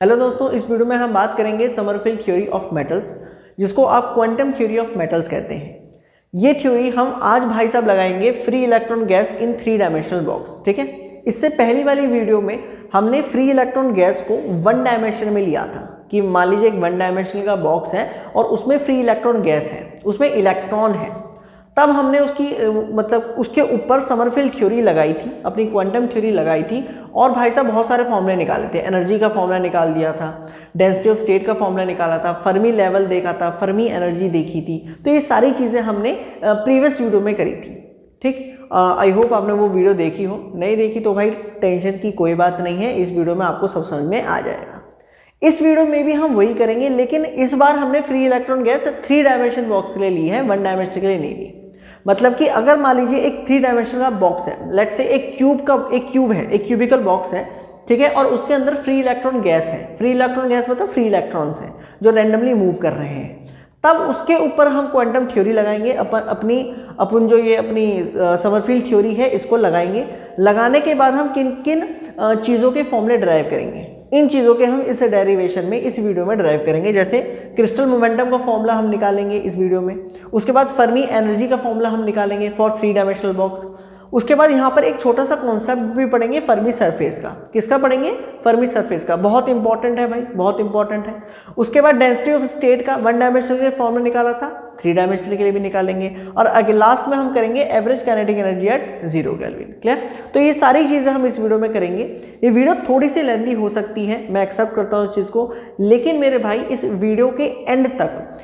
Hello दोस्तों, इस video में हम बात करेंगे समरफील्ड थ्योरी ऑफ मेटल्स, जिसको आप क्वांटम थ्योरी ऑफ मेटल्स कहते हैं। ये थ्योरी हम आज भाई साहब लगाएंगे free electron gas in 3 dimensional box. ठीक है, इससे पहली वाली वीडियो में हमने फ्री इलेक्ट्रॉन गैस को 1 डायमेंशन में लिया था कि मान लीजिए एक 1 डायमेंशनल का बॉक्स है और उसमें फ्री इलेक्ट्रॉन गैस है, उसमें इलेक्ट्रॉन है। तब हमने उसकी मतलब उसके ऊपर समरफील्ड थ्योरी लगाई थी, अपनी क्वांटम थ्योरी लगाई थी और भाई साहब बहुत सारे फॉर्मूले निकाले थे। एनर्जी का फॉर्मूला निकाल दिया था, डेंसिटी ऑफ स्टेट का फॉर्मूला निकाला था, फर्मी लेवल देखा था, फर्मी एनर्जी देखी थी। तो ये सारी चीज़ें हमने प्रीवियस वीडियो में करी थी। ठीक, आई होप आपने वो वीडियो देखी हो। नहीं देखी तो भाई टेंशन की कोई बात नहीं है, इस वीडियो में आपको सब समझ में आ जाएगा। इस वीडियो में भी हम वही करेंगे, लेकिन इस बार हमने free electron gas 3 dimension box के लिए ली है, 1 डायमेंशन के लिए नहीं ली। मतलब कि अगर मान लीजिए एक 3 डायमेंशन का बॉक्स है, लेट्स से एक क्यूब है, एक क्यूबिकल बॉक्स है, ठीक है, और उसके अंदर फ्री इलेक्ट्रॉन गैस है। फ्री इलेक्ट्रॉन गैस मतलब फ्री इलेक्ट्रॉन्स हैं जो रैंडमली मूव कर रहे हैं। तब उसके ऊपर हम क्वांटम थ्योरी लगाएंगे, अपन जो ये अपनी समरफील्ड थ्योरी है इसको लगाएंगे। लगाने के बाद हम किन किन चीज़ों के फॉर्मूले ड्राइव करेंगे, इन चीज़ों के हम इस डेरिवेशन में इस वीडियो में ड्राइव करेंगे। जैसे क्रिस्टल मोमेंटम का फॉर्मूला हम निकालेंगे इस वीडियो में, उसके बाद फर्मी एनर्जी का फॉर्मूला हम निकालेंगे फॉर 3 डायमेंशनल बॉक्स। उसके बाद यहाँ पर एक छोटा सा कॉन्सेप्ट भी पढ़ेंगे फर्मी सरफेस का। किसका पढ़ेंगे? फर्मी सरफेस का। बहुत इंपॉर्टेंट है भाई, बहुत इंपॉर्टेंट है। उसके बाद डेंसिटी ऑफ स्टेट का 1 डायमेंशनल के लिए फॉर्मूला निकाला था, 3 डायमेंशनल के लिए भी निकालेंगे। और आगे लास्ट में हम करेंगे average kinetic energy at 0 kelvin. Clear? तो ये सारी चीज़ें हम इस वीडियो में करेंगे। ये वीडियो थोड़ी सी लेंथी हो सकती है, मैं एक्सेप्ट करता हूँ इस चीज़ को, लेकिन मेरे भाई इस वीडियो के एंड तक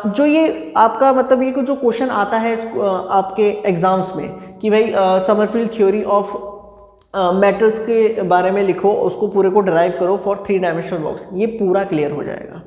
जो ये आपका मतलब ये जो क्वेश्चन आता है आपके एग्जाम्स में कि भाई समरफील्ड थ्योरी ऑफ मेटल्स के बारे में लिखो, उसको पूरे को ड्राइव करो फॉर 3 डायमेंशनल बॉक्स, ये पूरा क्लियर हो जाएगा।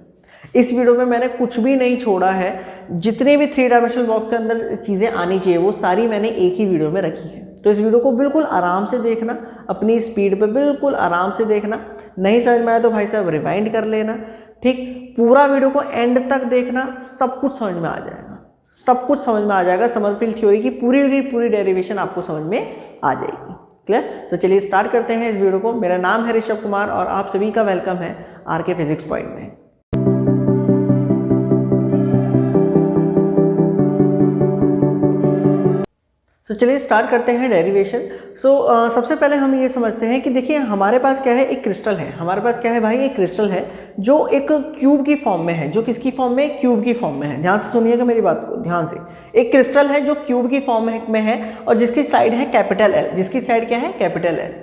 इस वीडियो में मैंने कुछ भी नहीं छोड़ा है। जितने भी 3 डायमेंशनल बॉक्स के अंदर चीज़ें आनी चाहिए वो सारी मैंने एक ही वीडियो में रखी है। तो इस वीडियो को बिल्कुल आराम से देखना, अपनी स्पीड पे बिल्कुल आराम से देखना। नहीं समझ में आया तो भाई साहब रिवाइंड कर लेना। ठीक, पूरा वीडियो को एंड तक देखना, सब कुछ समझ में आ जाएगा, सब कुछ समझ में आ जाएगा। समरफील्ड थ्योरी की पूरी डेरिवेशन आपको समझ में आ जाएगी। क्लियर? तो चलिए स्टार्ट करते हैं इस वीडियो को। मेरा नाम है ऋषभ कुमार और आप सभी का वेलकम है आरके फिजिक्स पॉइंट में। तो चलिए स्टार्ट करते हैं डेरिवेशन। सबसे पहले हम ये समझते हैं कि देखिए हमारे पास क्या है, एक क्रिस्टल है। हमारे पास क्या है भाई, एक क्रिस्टल है जो एक क्यूब की फॉर्म में है। जो किसकी फॉर्म में? क्यूब की फॉर्म में है। ध्यान से सुनिएगा मेरी बात को ध्यान से। एक क्रिस्टल है जो क्यूब की फॉर्म में है और जिसकी साइड है कैपिटल एल। जिसकी साइड क्या है? Capital L.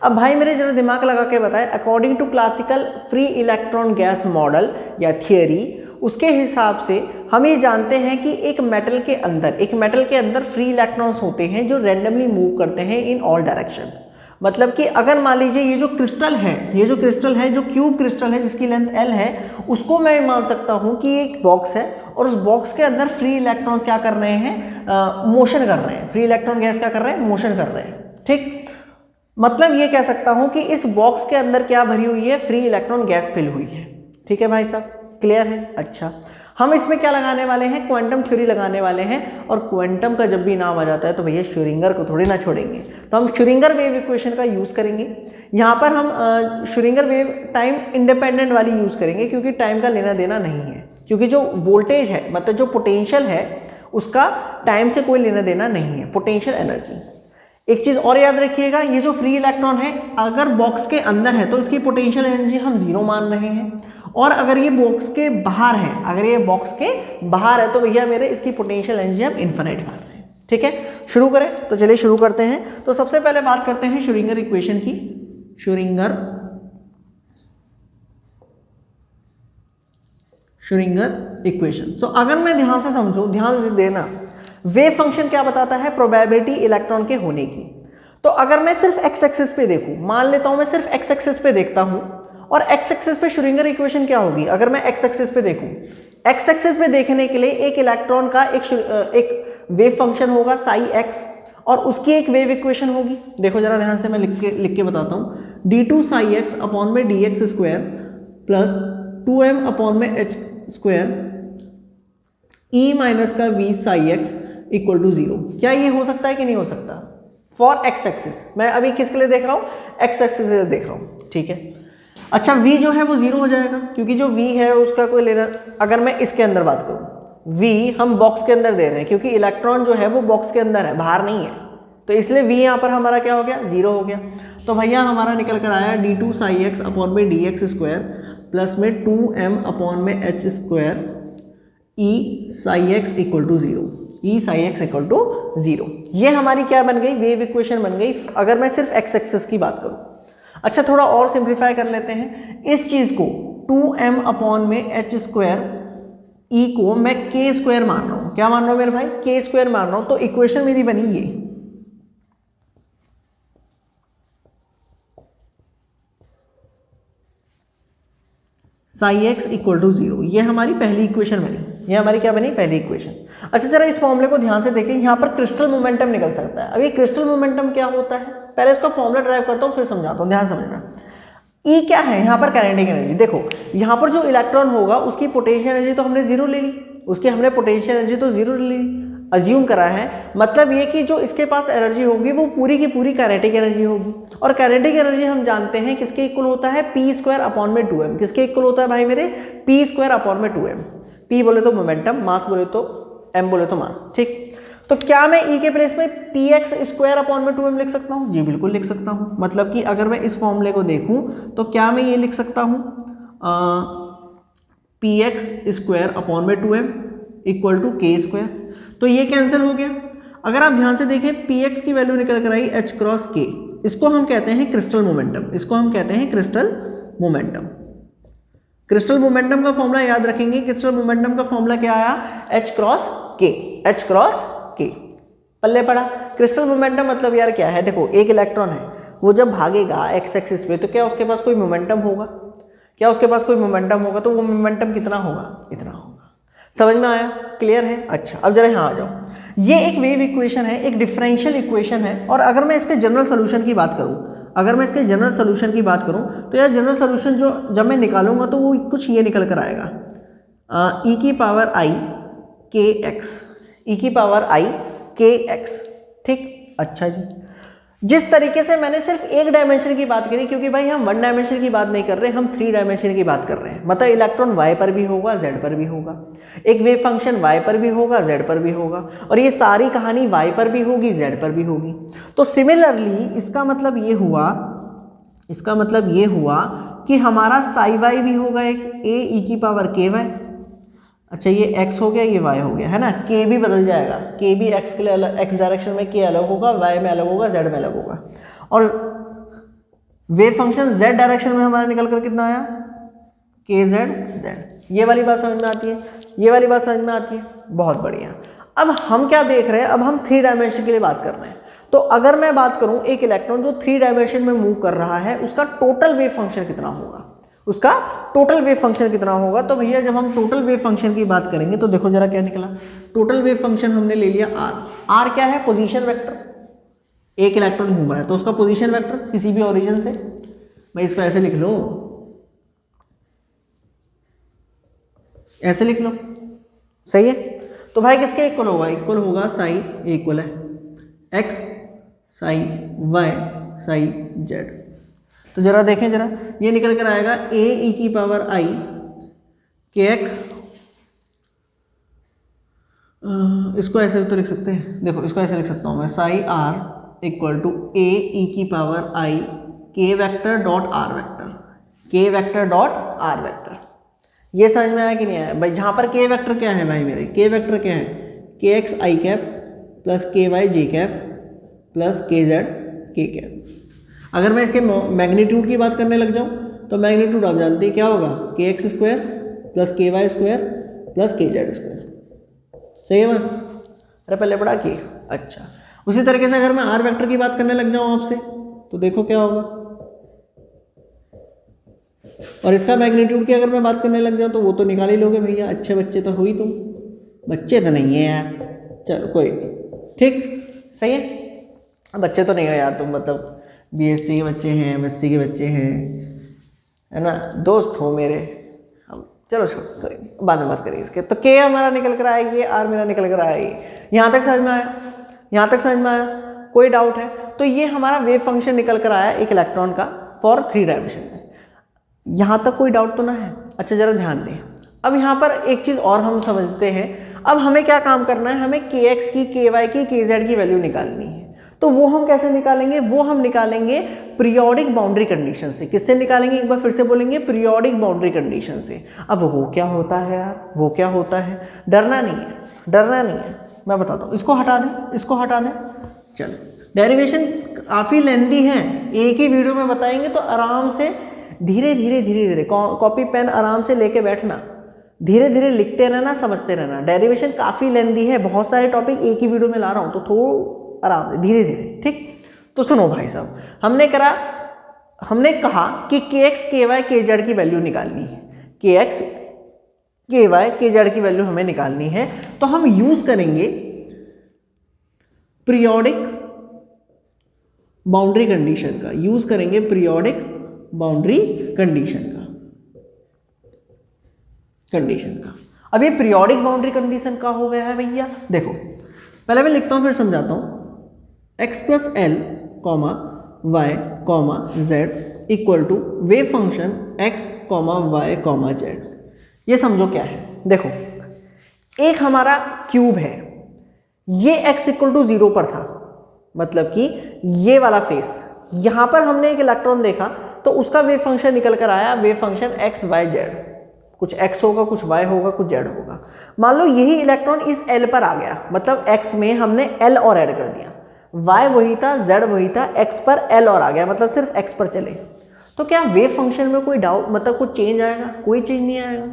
अब भाई मेरे जरा दिमाग लगा के बताएं, according to classical free electron gas model या थियरी, उसके हिसाब से हम ये जानते हैं कि एक मेटल के अंदर फ्री इलेक्ट्रॉन्स होते हैं जो रैंडमली मूव करते हैं इन ऑल डायरेक्शन। मतलब कि अगर मान लीजिए ये जो क्रिस्टल है, जो क्यूब क्रिस्टल है जिसकी लेंथ एल है, उसको मैं मान सकता हूँ कि एक बॉक्स है और उस बॉक्स के अंदर फ्री इलेक्ट्रॉन्स क्या कर रहे हैं? मोशन कर रहे हैं। फ्री इलेक्ट्रॉन गैस क्या कर रहे हैं? मोशन कर रहे हैं। ठीक, मतलब ये कह सकता हूँ कि इस बॉक्स के अंदर क्या भरी हुई है? फ्री इलेक्ट्रॉन गैस फिल हुई है। ठीक है भाई साहब, क्लियर है? अच्छा, हम इसमें क्या लगाने वाले हैं? क्वांटम थ्योरी लगाने वाले हैं। और क्वांटम का जब भी नाम आ जाता है तो भैया श्रोडिंगर को थोड़ी ना छोड़ेंगे, तो हम श्रोडिंगर वेव इक्वेशन का यूज़ करेंगे। यहाँ पर हम श्रोडिंगर वेव टाइम इंडिपेंडेंट वाली यूज़ करेंगे, क्योंकि टाइम का लेना देना नहीं है। क्योंकि जो वोल्टेज है, मतलब जो पोटेंशियल है, उसका टाइम से कोई लेना देना नहीं है। Potential energy. एक चीज़ और याद रखिएगा, ये जो फ्री इलेक्ट्रॉन है अगर बॉक्स के अंदर है तो इसकी पोटेंशियल एनर्जी हम 0 मान रहे हैं, और अगर ये बॉक्स के बाहर है, तो भैया मेरे इसकी पोटेंशियल एनर्जी हम इन्फिनिट मान रहे हैं। ठीक है, शुरू करें? तो चलिए शुरू करते हैं। तो सबसे पहले बात करते हैं श्रोडिंगर इक्वेशन की। Schrodinger equation. तो अगर मैं ध्यान से समझूं, ध्यान देना, वेव फंक्शन क्या बताता है? प्रोबेबिलिटी इलेक्ट्रॉन के होने की। तो अगर मैं सिर्फ एक्स एक्सिस पे देखूं, मान लेता हूं मैं सिर्फ एक्स एक्सिस पे देखता हूं, और एक्स एक्सिस पे श्रोडिंगर इक्वेशन क्या होगी? अगर मैं एक्स एक्सिस पे देखूं, एक्स एक्सिस पे देखने के लिए एक इलेक्ट्रॉन का एक वेव फंक्शन होगा साई एक्स, और उसकी एक वेव इक्वेशन होगी। देखो जरा ध्यान से, मैं लिख के बताता हूं। d2 साई एक्स अपॉन में dx square plus 2m upon में h स्क्वायर e माइनस का v psi x equal to 0। क्या ये हो सकता है कि नहीं हो सकता? For x axis. मैं अभी किसके लिए देख रहा हूं? एक्स एक्सिस के लिए देख रहा हूं। ठीक है, अच्छा v जो है वो 0 हो जाएगा, क्योंकि जो v है उसका कोई लेना, अगर मैं इसके अंदर बात करूं v हम बॉक्स के अंदर दे रहे हैं, क्योंकि इलेक्ट्रॉन जो है वो बॉक्स के अंदर है, बाहर नहीं है, तो इसलिए v यहाँ पर हमारा क्या हो गया, 0 हो गया। तो भैया हमारा निकल कर आया d2 psi x अपॉन में dx स्क्वायर प्लस में 2m अपॉन में h square e psi x equal to 0, e psi x equal to 0। ये हमारी क्या बन गई, वेव इक्वेशन बन गई, अगर मैं सिर्फ x एक्सिस की बात करूं। अच्छा थोड़ा और सिंप्लीफाई कर लेते हैं इस चीज को, 2m अपॉन में h स्क्वायर e को मैं k स्क्वायर मान रहा हूं, क्या मान रहा हूं मेरे भाई, k स्क्वायर मान रहा हूं, तो इक्वेशन मेरी बनी ये साई एक्स इक्वल टू 0, ये हमारी पहली इक्वेशन बनी, ये हमारी क्या बनी, पहली इक्वेशन। अच्छा जरा इस फॉर्मूले को ध्यान से देखें, यहाँ पर क्रिस्टल मोमेंटम निकल सकता है। अभी क्रिस्टल मोमेंटम क्या होता है, पहले इसका फॉर्मूला ड्राइव करता हूँ फिर समझाता हूँ, ध्यान समझना। ई क्या है यहाँ पर, काइनेटिक एनर्जी। देखो यहाँ पर जो इलेक्ट्रॉन होगा उसकी पोटेंशियल एनर्जी तो हमने 0 ले ली, उसकी हमने पोटेंशियल एनर्जी तो 0 ले ली, अज्यूम करा है, मतलब ये कि जो इसके पास एनर्जी होगी वो पूरी की पूरी काइनेटिक एनर्जी होगी। और काइनेटिक एनर्जी हम जानते हैं किसके इक्वल होता है, पी स्क्वायर अपॉन में 2m। किसके इक्वल होता है भाई मेरे, पी स्क्वायर अपॉन में 2m। पी बोले तो मोमेंटम, मास बोले तो m बोले तो मास, ठीक। तो क्या मैं E के प्लेस में पी एक्स स्क्वायर अपॉन में 2m लिख सकता हूँ, जी बिल्कुल लिख सकता हूँ। मतलब कि अगर मैं इस फॉर्मूले को देखूँ तो क्या मैं ये लिख सकता हूँ, पी एक्स स्क्वायर अपॉन में 2m इक्वल टू के स्क्वायर, तो ये कैंसिल हो गया। अगर आप ध्यान से देखें पी एक्स की वैल्यू निकल कर आई h क्रॉस के, इसको हम कहते हैं क्रिस्टल मोमेंटम, इसको हम कहते हैं क्रिस्टल मोमेंटम। क्रिस्टल मोमेंटम का फॉर्मूला याद रखेंगे, क्रिस्टल मोमेंटम का फॉर्मूला क्या आया, h क्रॉस के, h क्रॉस के, पल्ले पड़ा। क्रिस्टल मोमेंटम मतलब यार क्या है, देखो एक इलेक्ट्रॉन है, वो जब भागेगा एक्स एक्सिस पे तो क्या उसके पास कोई मोमेंटम होगा, क्या उसके पास कोई मोमेंटम होगा, तो वो मोमेंटम कितना होगा, इतना होगा। समझ में आया, क्लियर है। अच्छा अब जरा यहाँ आ जाओ, ये एक वेव इक्वेशन है, एक डिफरेंशियल इक्वेशन है, और अगर मैं इसके जनरल सोल्यूशन की बात करूँ, अगर मैं इसके जनरल सोल्यूशन की बात करूँ तो यार जनरल सोल्यूशन जो जब मैं निकालूंगा तो वो कुछ ये निकल कर आएगा, ई की पावर आई के एक्स, ई की पावर आई के एक्स, ठीक। अच्छा जी, जिस तरीके से मैंने सिर्फ एक डायमेंशन की बात करी, क्योंकि भाई हम 1 डायमेंशन की बात नहीं कर रहे, हम 3 डायमेंशन की बात कर रहे हैं, मतलब इलेक्ट्रॉन y पर भी होगा, z पर भी होगा, एक वेव फंक्शन y पर भी होगा, z पर भी होगा, और ये सारी कहानी y पर भी होगी, z पर भी होगी। तो सिमिलरली इसका मतलब ये हुआ, इसका मतलब ये हुआ कि हमारा साई y भी होगा एक a e की पावर k y। अच्छा ये x हो गया, ये y हो गया, है ना, k भी बदल जाएगा, k भी x के लिए अलग, x डायरेक्शन में k अलग होगा, y में अलग होगा, z में अलग होगा। और वेव फंक्शन z डायरेक्शन में हमारा निकल कर कितना आया, kz। ये वाली बात समझ में आती है, ये वाली बात समझ में आती है, बहुत बढ़िया। अब हम क्या देख रहे हैं, अब हम 3 डायमेंशन के लिए बात कर रहे हैं। तो अगर मैं बात करूं एक इलेक्ट्रॉन जो 3 डायमेंशन में मूव कर रहा है, उसका टोटल वेव फंक्शन कितना होगा, उसका टोटल वेव फंक्शन कितना होगा। तो भैया जब हम टोटल वेव फंक्शन की बात करेंगे तो देखो जरा क्या निकला, टोटल वेव फंक्शन हमने ले लिया r क्या है, पोजीशन वेक्टर, एक इलेक्ट्रॉन घूम रहा है तो उसका पोजीशन वेक्टर किसी भी ओरिजिन से, भाई इसको ऐसे लिख लो, ऐसे लिख लो, सही है। तो भाई किसके इक्वल होगा, इक्वल होगा साई, इक्वल है x Sai y Sai z। तो जरा देखें, जरा ये निकल कर आएगा a e की पावर i के एक्स, इसको ऐसे तो लिख सकते हैं, देखो इसको ऐसे लिख सकता हूँ मैं, psi r equal to a e की power i k vector dot r vector, k vector dot r vector. ये समझ में आया कि नहीं आया भाई, जहाँ पर k वेक्टर क्या है भाई मेरे, k वेक्टर क्या है, के एक्स आई कैप प्लस के वाई जे कैप प्लस के जेड के कैप। अगर मैं इसके मैग्नीट्यूड की बात करने लग जाऊँ तो मैग्नीट्यूड आप जानते हैं क्या होगा, के एक्स स्क्वायर प्लस के वाई स्क्वायर प्लस के जेड स्क्वायर, सही है बस। अरे पहले पढ़ा के, अच्छा उसी तरीके से अगर मैं आर वेक्टर की बात करने लग जाऊँ आपसे तो देखो क्या होगा, और इसका मैग्नीट्यूड की अगर मैं बात करने लग जाऊँ तो वो तो निकाल ही लोगे भैया, अच्छे बच्चे तो हुई तुम, बच्चे तो नहीं है यार, चलो कोई ठीक, सही है, बच्चे तो नहीं हो यार तुम, मतलब बीएससी के बच्चे हैं, एमएससी के बच्चे हैं, है ना, दोस्त हो मेरे हम, चलो छोड़ो बाद में बात करेंगे इसके। तो के हमारा निकल कर आएगी, ये आर मेरा निकल कर आएगी, यहाँ तक समझ में आया, यहाँ तक समझ में आया, कोई डाउट है। तो ये हमारा वेव फंक्शन निकल कर आया एक इलेक्ट्रॉन का फॉर 3 डायमेंशन में। यहाँ तक कोई डाउट तो ना है? अच्छा जरा ध्यान दें। अब यहाँ पर एक चीज़ और हम समझते हैं, अब हमें क्या काम करना है, हमें के एक्स की, के वाई की, के जेड की वैल्यू निकालनी है। तो वो हम कैसे निकालेंगे? वो हम निकालेंगे पीरियोडिक बाउंड्री कंडीशन से। किससे निकालेंगे? एक बार फिर से बोलेंगे, पीरियोडिक बाउंड्री कंडीशन से। अब वो क्या होता है यार, वो क्या होता है? डरना नहीं है, डरना नहीं है, मैं बताता हूँ। इसको हटा दें, इसको हटा दें। चलो, डेरिवेशन काफ़ी लेंदी है, एक ही वीडियो में बताएंगे, तो आराम से धीरे धीरे धीरे धीरे कॉपी पेन आराम से लेके बैठना, धीरे धीरे लिखते रहना, समझते रहना। डेरिवेशन काफ़ी लेंदी है, बहुत सारे टॉपिक एक ही वीडियो में ला रहा हूँ, तो थोड़ा आराम से धीरे धीरे, ठीक। तो सुनो भाई साहब, हमने कहा कि के एक्स, के वाई, के जेड की वैल्यू निकालनी है। के एक्स, के वाई, के जेड की वैल्यू हमें निकालनी है, तो हम यूज करेंगे पीरियोडिक बाउंड्री कंडीशन का, यूज करेंगे पीरियोडिक बाउंड्री कंडीशन का। अब ये पीरियोडिक बाउंड्री कंडीशन का हो गया है भैया। देखो पहले मैं लिखता हूं फिर समझाता हूं। x plus L comma y comma z equal to wave function x comma y comma z. ये समझो क्या है। देखो एक हमारा क्यूब है, ये x इक्वल टू 0 पर था, मतलब कि ये वाला फेस, यहां पर हमने एक इलेक्ट्रॉन देखा तो उसका वेव फंक्शन निकल कर आया, wave function x y z. कुछ x होगा, कुछ y होगा, कुछ z होगा। मान लो यही इलेक्ट्रॉन इस L पर आ गया, मतलब x में हमने L और ऐड कर दिया, y वही था, z वही था, x पर L और आ गया, मतलब सिर्फ x पर चले। तो क्या वेव फंक्शन में कोई डाउट, मतलब कुछ चेंज आएगा? कोई चेंज नहीं आएगा,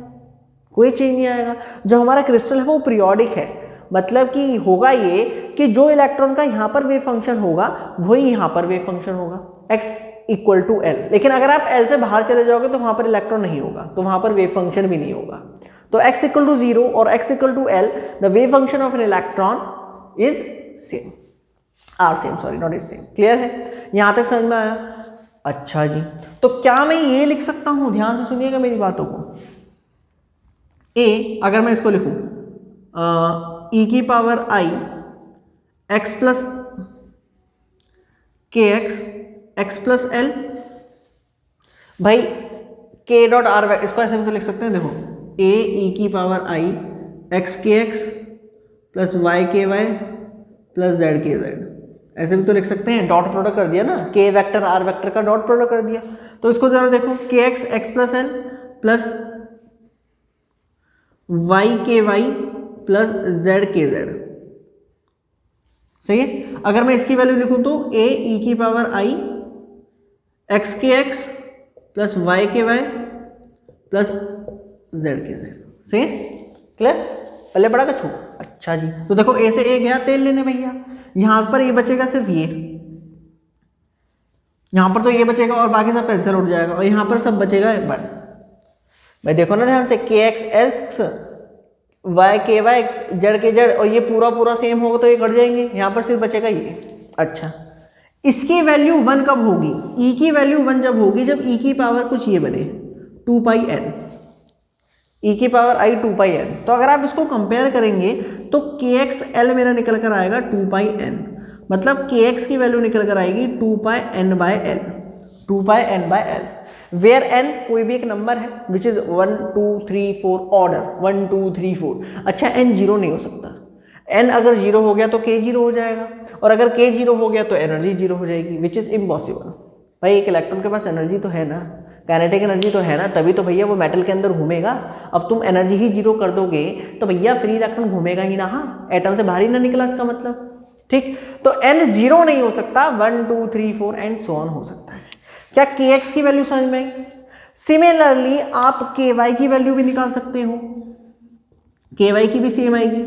कोई चेंज नहीं आएगा। जो हमारा क्रिस्टल है वो पीरियोडिक है, मतलब कि होगा ये कि जो इलेक्ट्रॉन का यहाँ पर वेव फंक्शन होगा वही यहाँ पर वेव फंक्शन होगा, x इक्वल टू एल। लेकिन अगर आप L से बाहर चले जाओगे तो वहां पर इलेक्ट्रॉन नहीं होगा, तो वहां पर वेव फंक्शन भी नहीं होगा। तो x इक्वल टू 0 और x equal to L, the wave function of an electron is same, are same, sorry not is same. Clear है? यहां तक समझ में आया? अच्छा जी, तो क्या मैं ये लिख सकता हूं, ध्यान से सुनिएगा मेरी बातों को। a अगर मैं इसको लिखूं e की पावर i x प्लस के एक्स प्लस एल, भाई k डॉट आर, इसको ऐसे भी तो लिख सकते हैं। देखो a e की पावर i x के एक्स प्लस y के वाई प्लस z के z, ऐसे भी तो लिख सकते हैं। डॉट प्रोडक्ट कर दिया ना, k वेक्टर r वेक्टर का डॉट प्रोडक्ट कर दिया। तो इसको जरा देखो, के x plus L plus y के वाई प्लस z के z, सही है। अगर मैं इसकी वैल्यू लिखूं तो a e की पावर i x के x प्लस y के y प्लस z के z, सही है। क्लियर? पहले बड़ा का छू। अच्छा जी, तो देखो a से a गया तेल लेने भैया, यहां पर ये बचेगा सिर्फ ये, यहां पर तो ये बचेगा और बाकी सब कैंसिल उठ जाएगा, और यहां पर सब बचेगा एक बार। भाई देखो ना ध्यान से, के एक्स एक्स वाई के वाई जेड के जेड, और ये पूरा पूरा सेम होगा तो ये कट जाएंगे, यहां पर सिर्फ बचेगा ये। अच्छा, इसकी वैल्यू 1 कब होगी? e की वैल्यू 1 जब होगी जब e की पावर कुछ ये बने 2 पाई n, e की पावर i 2 पाई n। तो अगर आप इसको कंपेयर करेंगे तो के एक्स एल मेरा निकल कर आएगा 2 पाई n, मतलब के एक्स की वैल्यू निकल कर आएगी 2 pi n by L, 2 pi n by L, where n कोई भी एक नंबर है विच इज 1 2 3 4 ऑर्डर 1 2 3 4। अच्छा, n जीरो नहीं हो सकता, n अगर जीरो हो गया तो k जीरो हो जाएगा, और अगर k जीरो हो गया तो एनर्जी जीरो हो जाएगी, विच इज इम्पॉसिबल। भाई एक इलेक्ट्रॉन के पास एनर्जी तो है ना, काइनेटिक एनर्जी तो है ना, तभी तो भैया वो मेटल के अंदर घूमेगा। अब तुम एनर्जी ही जीरो कर दोगे तो भैया फ्री इलेक्ट्रॉन घूमेगा ही ना, हाँ, एटम से बाहर ही ना निकला इसका मतलब, ठीक। तो n जीरो नहीं हो सकता, 1 2 3 4 एंड सो ऑन हो सकता है। क्या के एक्स की वैल्यू समझ में आई? सिमिलरली आप के वाई की वैल्यू भी निकाल सकते हो, के वाई की भी सेम आएगी,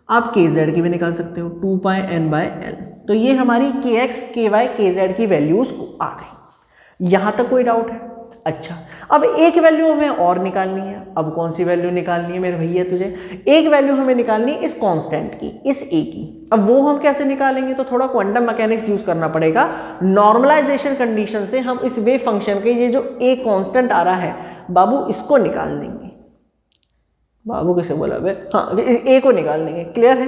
आप के जेड की भी निकाल सकते हो 2 पाई n बाय एल। तो ये हमारी के एक्स के वाई के जेड की वैल्यूज आ गई, यहां तक कोई डाउट है? अच्छा, अब एक वैल्यू हमें और निकालनी है। अब कौन सी वैल्यू निकालनी है मेरे भैया तुझे? एक वैल्यू हमें निकालनी है इस कांस्टेंट की, इस ए की। अब वो हम कैसे निकालेंगे? तो थोड़ा क्वांटम मैकेनिक्स यूज करना पड़ेगा। नॉर्मलाइजेशन कंडीशन से हम इस वेव फंक्शन के ये जो ए कांस्टेंट आ रहा है बाबू, इसको निकाल देंगे। बाबू कैसे बोला बे? हाँ, ए को निकाल देंगे। क्लियर है?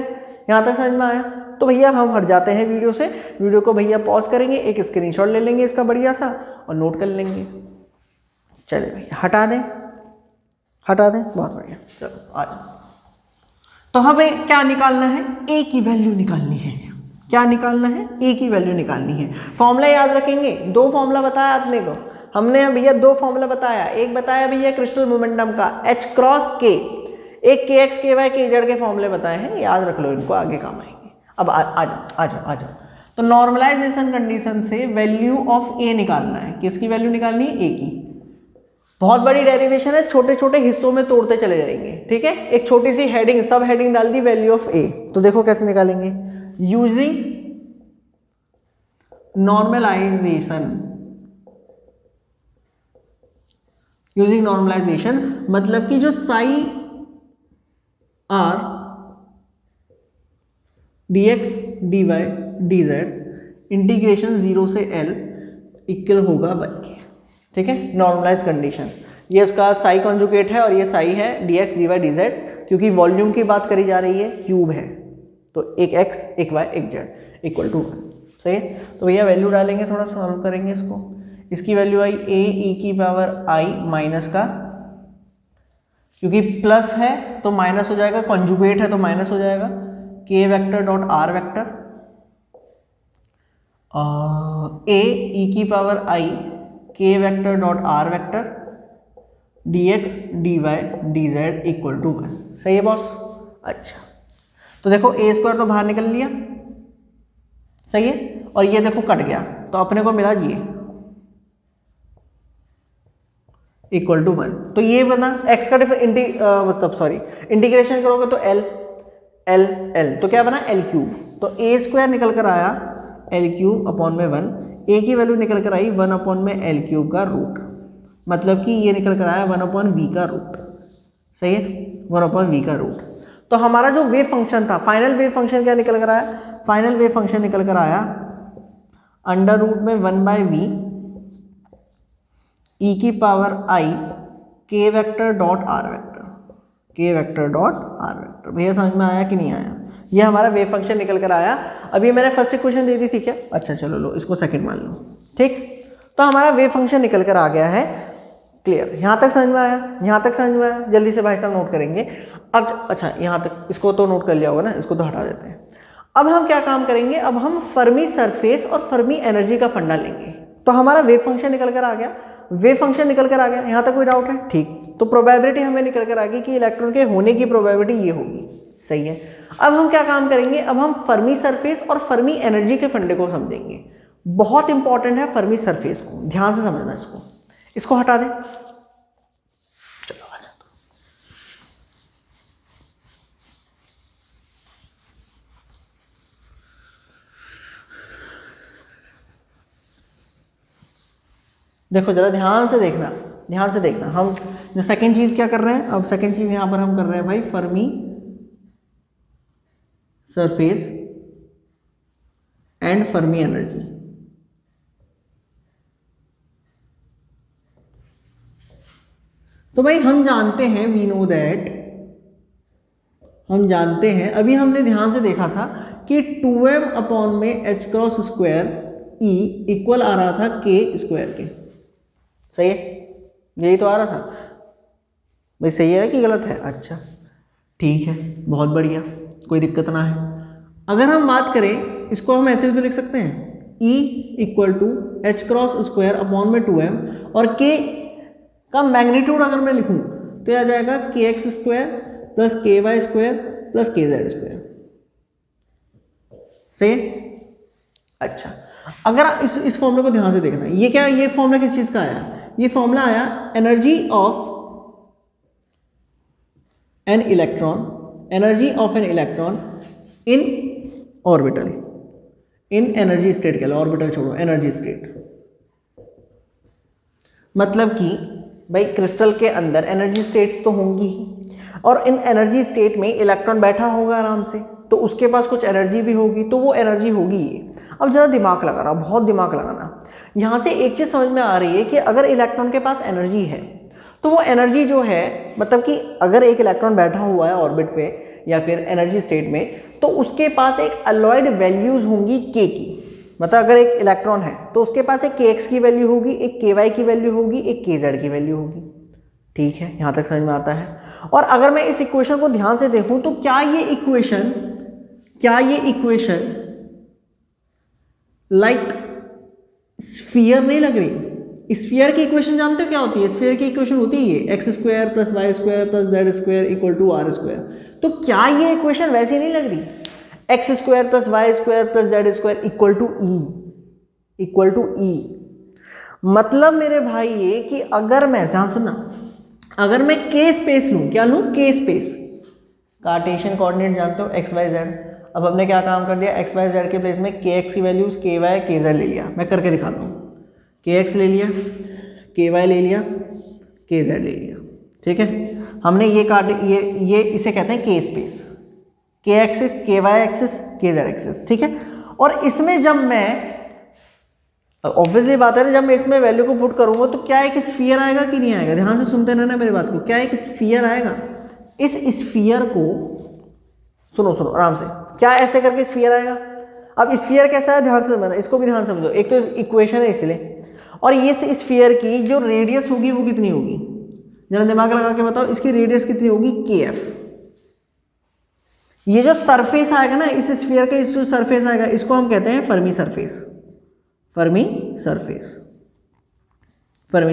यहाँ तक समझ में आया? तो भैया हम हट जाते हैं वीडियो से, वीडियो को भैया पॉज करेंगे, एक स्क्रीनशॉट ले लेंगे इसका बढ़िया सा और नोट कर लेंगे। चलिए भैया हटा दें, हटा दें, बहुत बढ़िया। चलो आ जाओ। तो हमें क्या निकालना है, ए की वैल्यू निकालनी है। क्या निकालना है, ए की वैल्यू निकालनी है। फॉर्मूला याद रखेंगे, दो फॉर्मूला बताया आपने को, हमने भैया दो फॉर्मूला बताया। एक बताया भैया क्रिस्टल मोमेंटम का H क्रॉस के, एक के एक्स के वाई के जेड के फॉर्मूले बताए हैं, याद रख लो, इनको आगे काम आएंगे। अब आ जाओ। तो नॉर्मलाइजेशन कंडीशन से वैल्यू ऑफ ए निकालना है। किसकी वैल्यू निकालनी है, ए की। बहुत बड़ी डेरिवेशन है, छोटे छोटे हिस्सों में तोड़ते चले जाएंगे, ठीक है। एक छोटी सी हेडिंग, सब हेडिंग डाल दी, वैल्यू ऑफ ए। तो देखो कैसे निकालेंगे, यूजिंग नॉर्मलाइजेशन। यूजिंग नॉर्मलाइजेशन मतलब कि जो psi R dx dy dz integration 0 से l इक्वल होगा 1 के, ठीक है। नॉर्मलाइज कंडीशन, ये इसका साई कॉन्जुगेट है और ये साई है dx dy dz, क्योंकि वॉल्यूम की बात करी जा रही है, क्यूब है, तो एक x एक y एक z इक्वल टू 1, सही है। तो भैया वैल्यू डालेंगे, थोड़ा सॉल्व करेंगे इसको। इसकी वैल्यू आई a e की पावर i माइनस का, क्योंकि प्लस है तो माइनस हो जाएगा, कॉन्जुगेट है तो माइनस हो जाएगा, k vector dot r vector a e की power i k vector dot r vector dx dy dz equal to 1, सही है बॉस। अच्छा, तो देखो a स्क्वायर तो बाहर निकल लिया, सही है, और ये देखो कट गया, तो अपने को मिला ये इक्वल टू 1। तो ये बना x का इंटीग्रेशन करोगे तो l l l, तो क्या बना l क्यूब। तो a स्क्वायर निकल कर आया l क्यूब अपॉन में 1, a की वैल्यू निकल कर आई 1 अपॉन में l क्यूब का रूट, मतलब कि ये निकल कर आया 1 अपॉन v का रूट, सही है, 1 अपॉन v का रूट। तो हमारा जो वेव फंक्शन था, फाइनल वेव फंक्शन क्या निकल कर आया, फाइनल वेव फंक्शन निकल कर आया अंडर रूट में 1/v e की power i k vector dot r vector, k vector dot r vector. भैया समझ में आया कि नहीं आया, ये हमारा वेव फंक्शन निकल कर आया। अभी मैंने फर्स्ट इक्वेशन दे दी थी क्या, अच्छा चलो लो इसको सेकंड मान लो, ठीक। तो हमारा वेव फंक्शन निकल कर आ गया है, क्लियर, यहाँ तक समझ में आया, यहाँ तक समझ में आया। जल्दी से भाई साहब नोट करेंगे अब, अच्छा यहाँ तक इसको तो नोट कर लिया होगा ना, इसको तो हटा देते हैं। अब हम क्या काम करेंगे, अब हम फर्मी सरफेस और फर्मी एनर्जी का फंडा लेंगे। तो हमारा वेव फंक्शन निकल कर आ गया, वेव फंक्शन निकल कर आ गया, यहाँ तक कोई डाउट है, ठीक। तो प्रोबेबिलिटी हमें निकल कर आ गई कि इलेक्ट्रॉन के होने की प्रोबेबिलिटी ये होगी, सही है। अब हम क्या काम करेंगे, अब हम फर्मी सरफेस और फर्मी एनर्जी के फंडे को समझेंगे। बहुत इंपॉर्टेंट है फर्मी सरफेस को, ध्यान से समझना इसको हटा दें। चलो आ जाओ। देखो जरा ध्यान से देखना, ध्यान से देखना। हम जो सेकंड चीज क्या कर रहे हैं, अब सेकंड चीज यहां पर हम कर रहे हैं भाई Fermi surface and Fermi energy. तो भाई हम जानते हैं, वी नो दैट, हम जानते हैं, अभी हमने ध्यान से देखा था कि 2m अपॉन में h cross square e equal आ रहा था k स्क्वायर के, सही है, यही तो आ रहा था भाई, सही है कि गलत है, अच्छा ठीक है, बहुत बढ़िया, कोई दिक्कत ना है। अगर हम बात करें, इसको हम ऐसे भी तो लिख सकते हैं, e equal to h cross square upon में 2m, और k का मैग्नीट्यूड अगर मैं लिखूं तो आ जाएगा kx square plus ky square plus kz square, सही है। अच्छा, अगर इस फॉर्मूले को ध्यान से देखना, ये क्या, ये फॉर्मूला किस चीज का आया, ये फॉर्मूला आया energy of an electron, energy of an electron in orbital, in energy state के लिए, ऑर्बिटल छोड़ो, एनर्जी स्टेट, मतलब कि भाई क्रिस्टल के अंदर एनर्जी स्टेट्स तो होंगी ही, और इन एनर्जी स्टेट में इलेक्ट्रॉन बैठा होगा आराम से, तो उसके पास कुछ एनर्जी भी होगी, तो वो एनर्जी होगी ये। अब जरा दिमाग लगाना, बहुत दिमाग लगाना। यहाँ से एक चीज समझ में आ रही है कि अगर इलेक्ट्रॉन के पास एनर्जी है, तो वो एनर्जी जो है, मतलब कि अगर एक इलेक्ट्रॉन बैठा हुआ है ऑर्बिट पे या फिर एनर्जी स्टेट में, तो उसके पास एक अलॉयड वैल्यूज होंगी k की, मतलब अगर एक इलेक्ट्रॉन है तो उसके पास एक kx की वैल्यू होगी, एक ky की वैल्यू होगी, एक kz की वैल्यू होगी। ठीक है, यहां तक समझ में आता है। और अगर मैं इस इक्वेशन को ध्यान से देखूं तो क्या ये इक्वेशन लाइक स्फीयर नहीं लग रही? स्फीयर की इक्वेशन जानते हो क्या होती है? स्फीयर की इक्वेशन होती है ये x square plus Y square plus Z square equal to R square. तो क्या ये इक्वेशन वैसी नहीं लग रही? X square plus Y square plus Z square equal to E. मतलब मेरे भाई ये कि अगर मैं सुनना, अगर मैं के स्पेस लूं, क्या लूं? के स्पेस, कार्टेशियन कोऑर्डिनेट जानते हो x y z। अब हमने क्या काम कर दिया, x y z के प्लेस में kx की वैल्यूज ky kz ले लिया। मैं करके दिखाता हूँ, kx ले लिया, ky ले लिया, kz ले लिया। ठीक है, हमने ये इसे कहते हैं के स्पेस, के एक्सिस, के वाई एक्सिस, के जेड एक्सिस। ठीक है, और इसमें जब मैं ऑब्वियसली बात है ना, जब मैं इसमें वैल्यू को पुट करूंगा तो क्या एक स्फीयर आएगा कि नहीं आएगा? ध्यान से सुनते रहना मेरी बात को। क्या एक स्फीयर आएगा? इस स्फीयर को सुनो आराम से, क्या ऐसे करके स्फीयर आएगा? अब स्फीयर कैसा है ध्यान से समझना, इसको भी ध्यान से समझो। एक तो इक्वेशन है इसलिए, और ये स्फीयर की जो रेडियस होगी वो कितनी होगी? जरा दिमाग लगा के बताओ, इसकी रेडियस कितनी होगी? kf। ये जो सरफेस आएगा ना इस स्फीयर का, इस जो सरफेस आएगा इसको हम कहते हैं फर्मी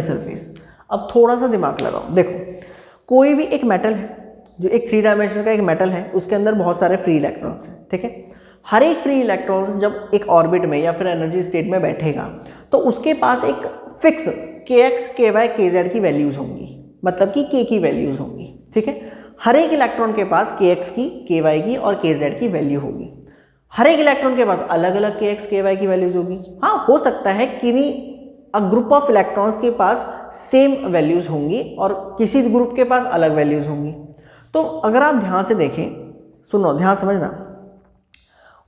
सरफेस। अब थोड़ा सा दिमाग लगाओ, देखो कोई भी एक मेटल है, जो एक 3 डायमेंशन का एक मेटल है, उसके अंदर बहुत सारे फ्री इलेक्ट्रॉन्स हैं। ठीक है, हर एक फ्री इलेक्ट्रॉन्स जब एक ऑर्बिट में या फिर एनर्जी स्टेट में बैठेगा तो उसके पास एक फिक्स kx, ky, kz की वैल्यूज होंगी, मतलब कि k की वैल्यूज होंगी। ठीक है, हर एक इलेक्ट्रॉन के पास kx की, ky की और kz की वैल्यू होगी। हर एक इलेक्ट्रॉन के पास अलग अलग kx, ky की वैल्यूज होगी। हाँ, हो सकता है किन्हीं ग्रुप ऑफ इलेक्ट्रॉन्स के पास सेम वैल्यूज होंगी और किसी ग्रुप के पास अलग वैल्यूज होंगी। तो अगर आप ध्यान से देखें, सुनो ध्यान समझना,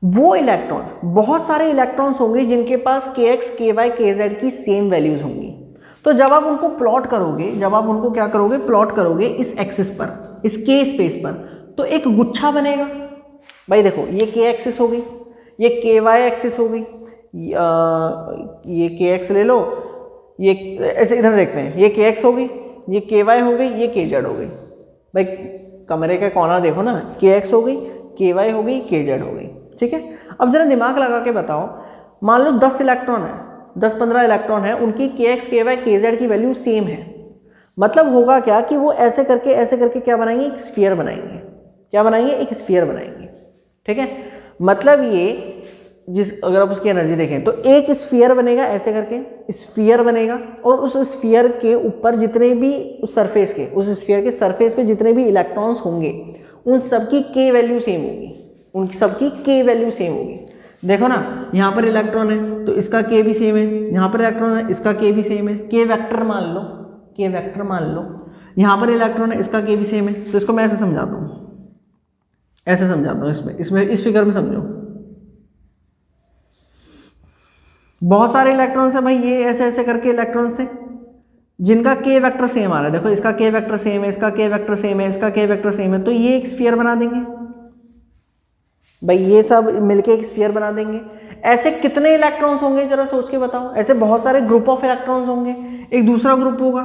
वो इलेक्ट्रॉन्स, बहुत सारे इलेक्ट्रॉन्स होंगे जिनके पास kx, ky, kz की सेम वैल्यूज होंगी। तो जब आप उनको प्लॉट करोगे, जब आप उनको क्या करोगे, प्लॉट करोगे इस एक्सिस पर, इस के स्पेस पर, तो एक गुच्छा बनेगा। भाई देखो, ये k एक्सिस हो गई, ये ky एक्सिस हो गई, ये kx ले लो, ये ऐसे इधर देखते हैं, ये kx हो गई, ये ky हो गई, ये kz हो गई। भाई कमरे का कोना देखो ना, kx हो गई, ky हो गई, kz हो गई। ठीक है, अब जरा दिमाग लगा के बताओ, मान लो 10 इलेक्ट्रॉन है, 10-15 इलेक्ट्रॉन है, उनकी kx, ky, kz की वैल्यू सेम है। मतलब होगा क्या कि वो ऐसे करके क्या बनाएंगे, एक स्फीयर बनाएंगे। क्या बनाएंगे? एक स्फीयर बनाएंगे। ठीक है, मतलब ये अगर आप उसकी एनर्जी देखें तो एक स्फीयर बनेगा, ऐसे करके स्फीयर बनेगा, और उस स्फीयर के ऊपर जितने भी उस स्फीयर के सरफेस पे जितने भी इलेक्ट्रॉन्स होंगे उन सबकी k वैल्यू सेम होगी, उनकी सबकी k वैल्यू सेम होगी। देखो ना, यहाँ पर इलेक्ट्रॉन है तो इसका k भी सेम है, यहाँ पर इलेक्ट्रॉन है इसका k भी सेम है, k वेक्टर मान लो, यहाँ पर इलेक्ट्रॉन है इसका k भी सेम है। तो इसको मैं ऐसे समझाता हूँ, इसमें इस फिगर में समझो। बहुत सारे इलेक्ट्रॉन्स है भाई, ये ऐसे करके इलेक्ट्रॉन्स थे जिनका k वेक्टर सेम आ रहा है। देखो, इसका k वेक्टर सेम है, इसका k वेक्टर सेम है, इसका k वेक्टर सेम है, तो ये एक स्फीयर बना देंगे भाई, ये सब मिलके एक स्फीयर बना देंगे। ऐसे कितने इलेक्ट्रॉन्स होंगे जरा सोच के बताओ? ऐसे बहुत सारे ग्रुप ऑफ इलेक्ट्रॉन्स होंगे। एक दूसरा ग्रुप होगा,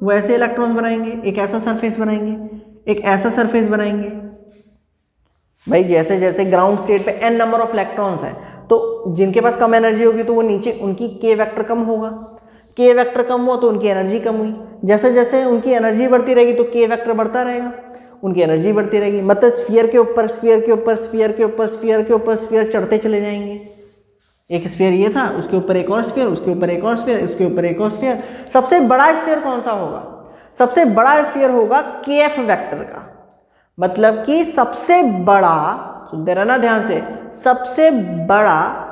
वो ऐसे इलेक्ट्रॉन्स बनाएंगे, एक ऐसा सरफेस बनाएंगे, एक ऐसा सरफेस बनाएंगे। भाई जैसे जैसे ग्राउंड स्टेट पे n नंबर ऑफ इलेक्ट्रॉन्स है, तो जिनके पास कम एनर्जी होगी तो वो नीचे उनकी k वेक्टर कम होगा, k वेक्टर कम हुआ तो उनकी एनर्जी कम हुई। जैसे जैसे उनकी एनर्जी बढ़ती रहेगी तो k वेक्टर बढ़ता रहेगा, उनकी एनर्जी बढ़ती रहेगी। मतलब स्फीयर के ऊपर स्फीयर चढ़ते चले जाएंगे। एक स्फीयर ये था, उसके ऊपर एक और स्फीयर, उसके ऊपर एक और स्फीयर, उसके ऊपर एक और स्फीयर। सबसे बड़ा स्फीयर कौन सा होगा? सबसे बड़ा स्फीयर होगा kf वेक्टर का। मतलब कि सबसे बड़ा, सुनते रहना ध्यान से, सबसे बड़ा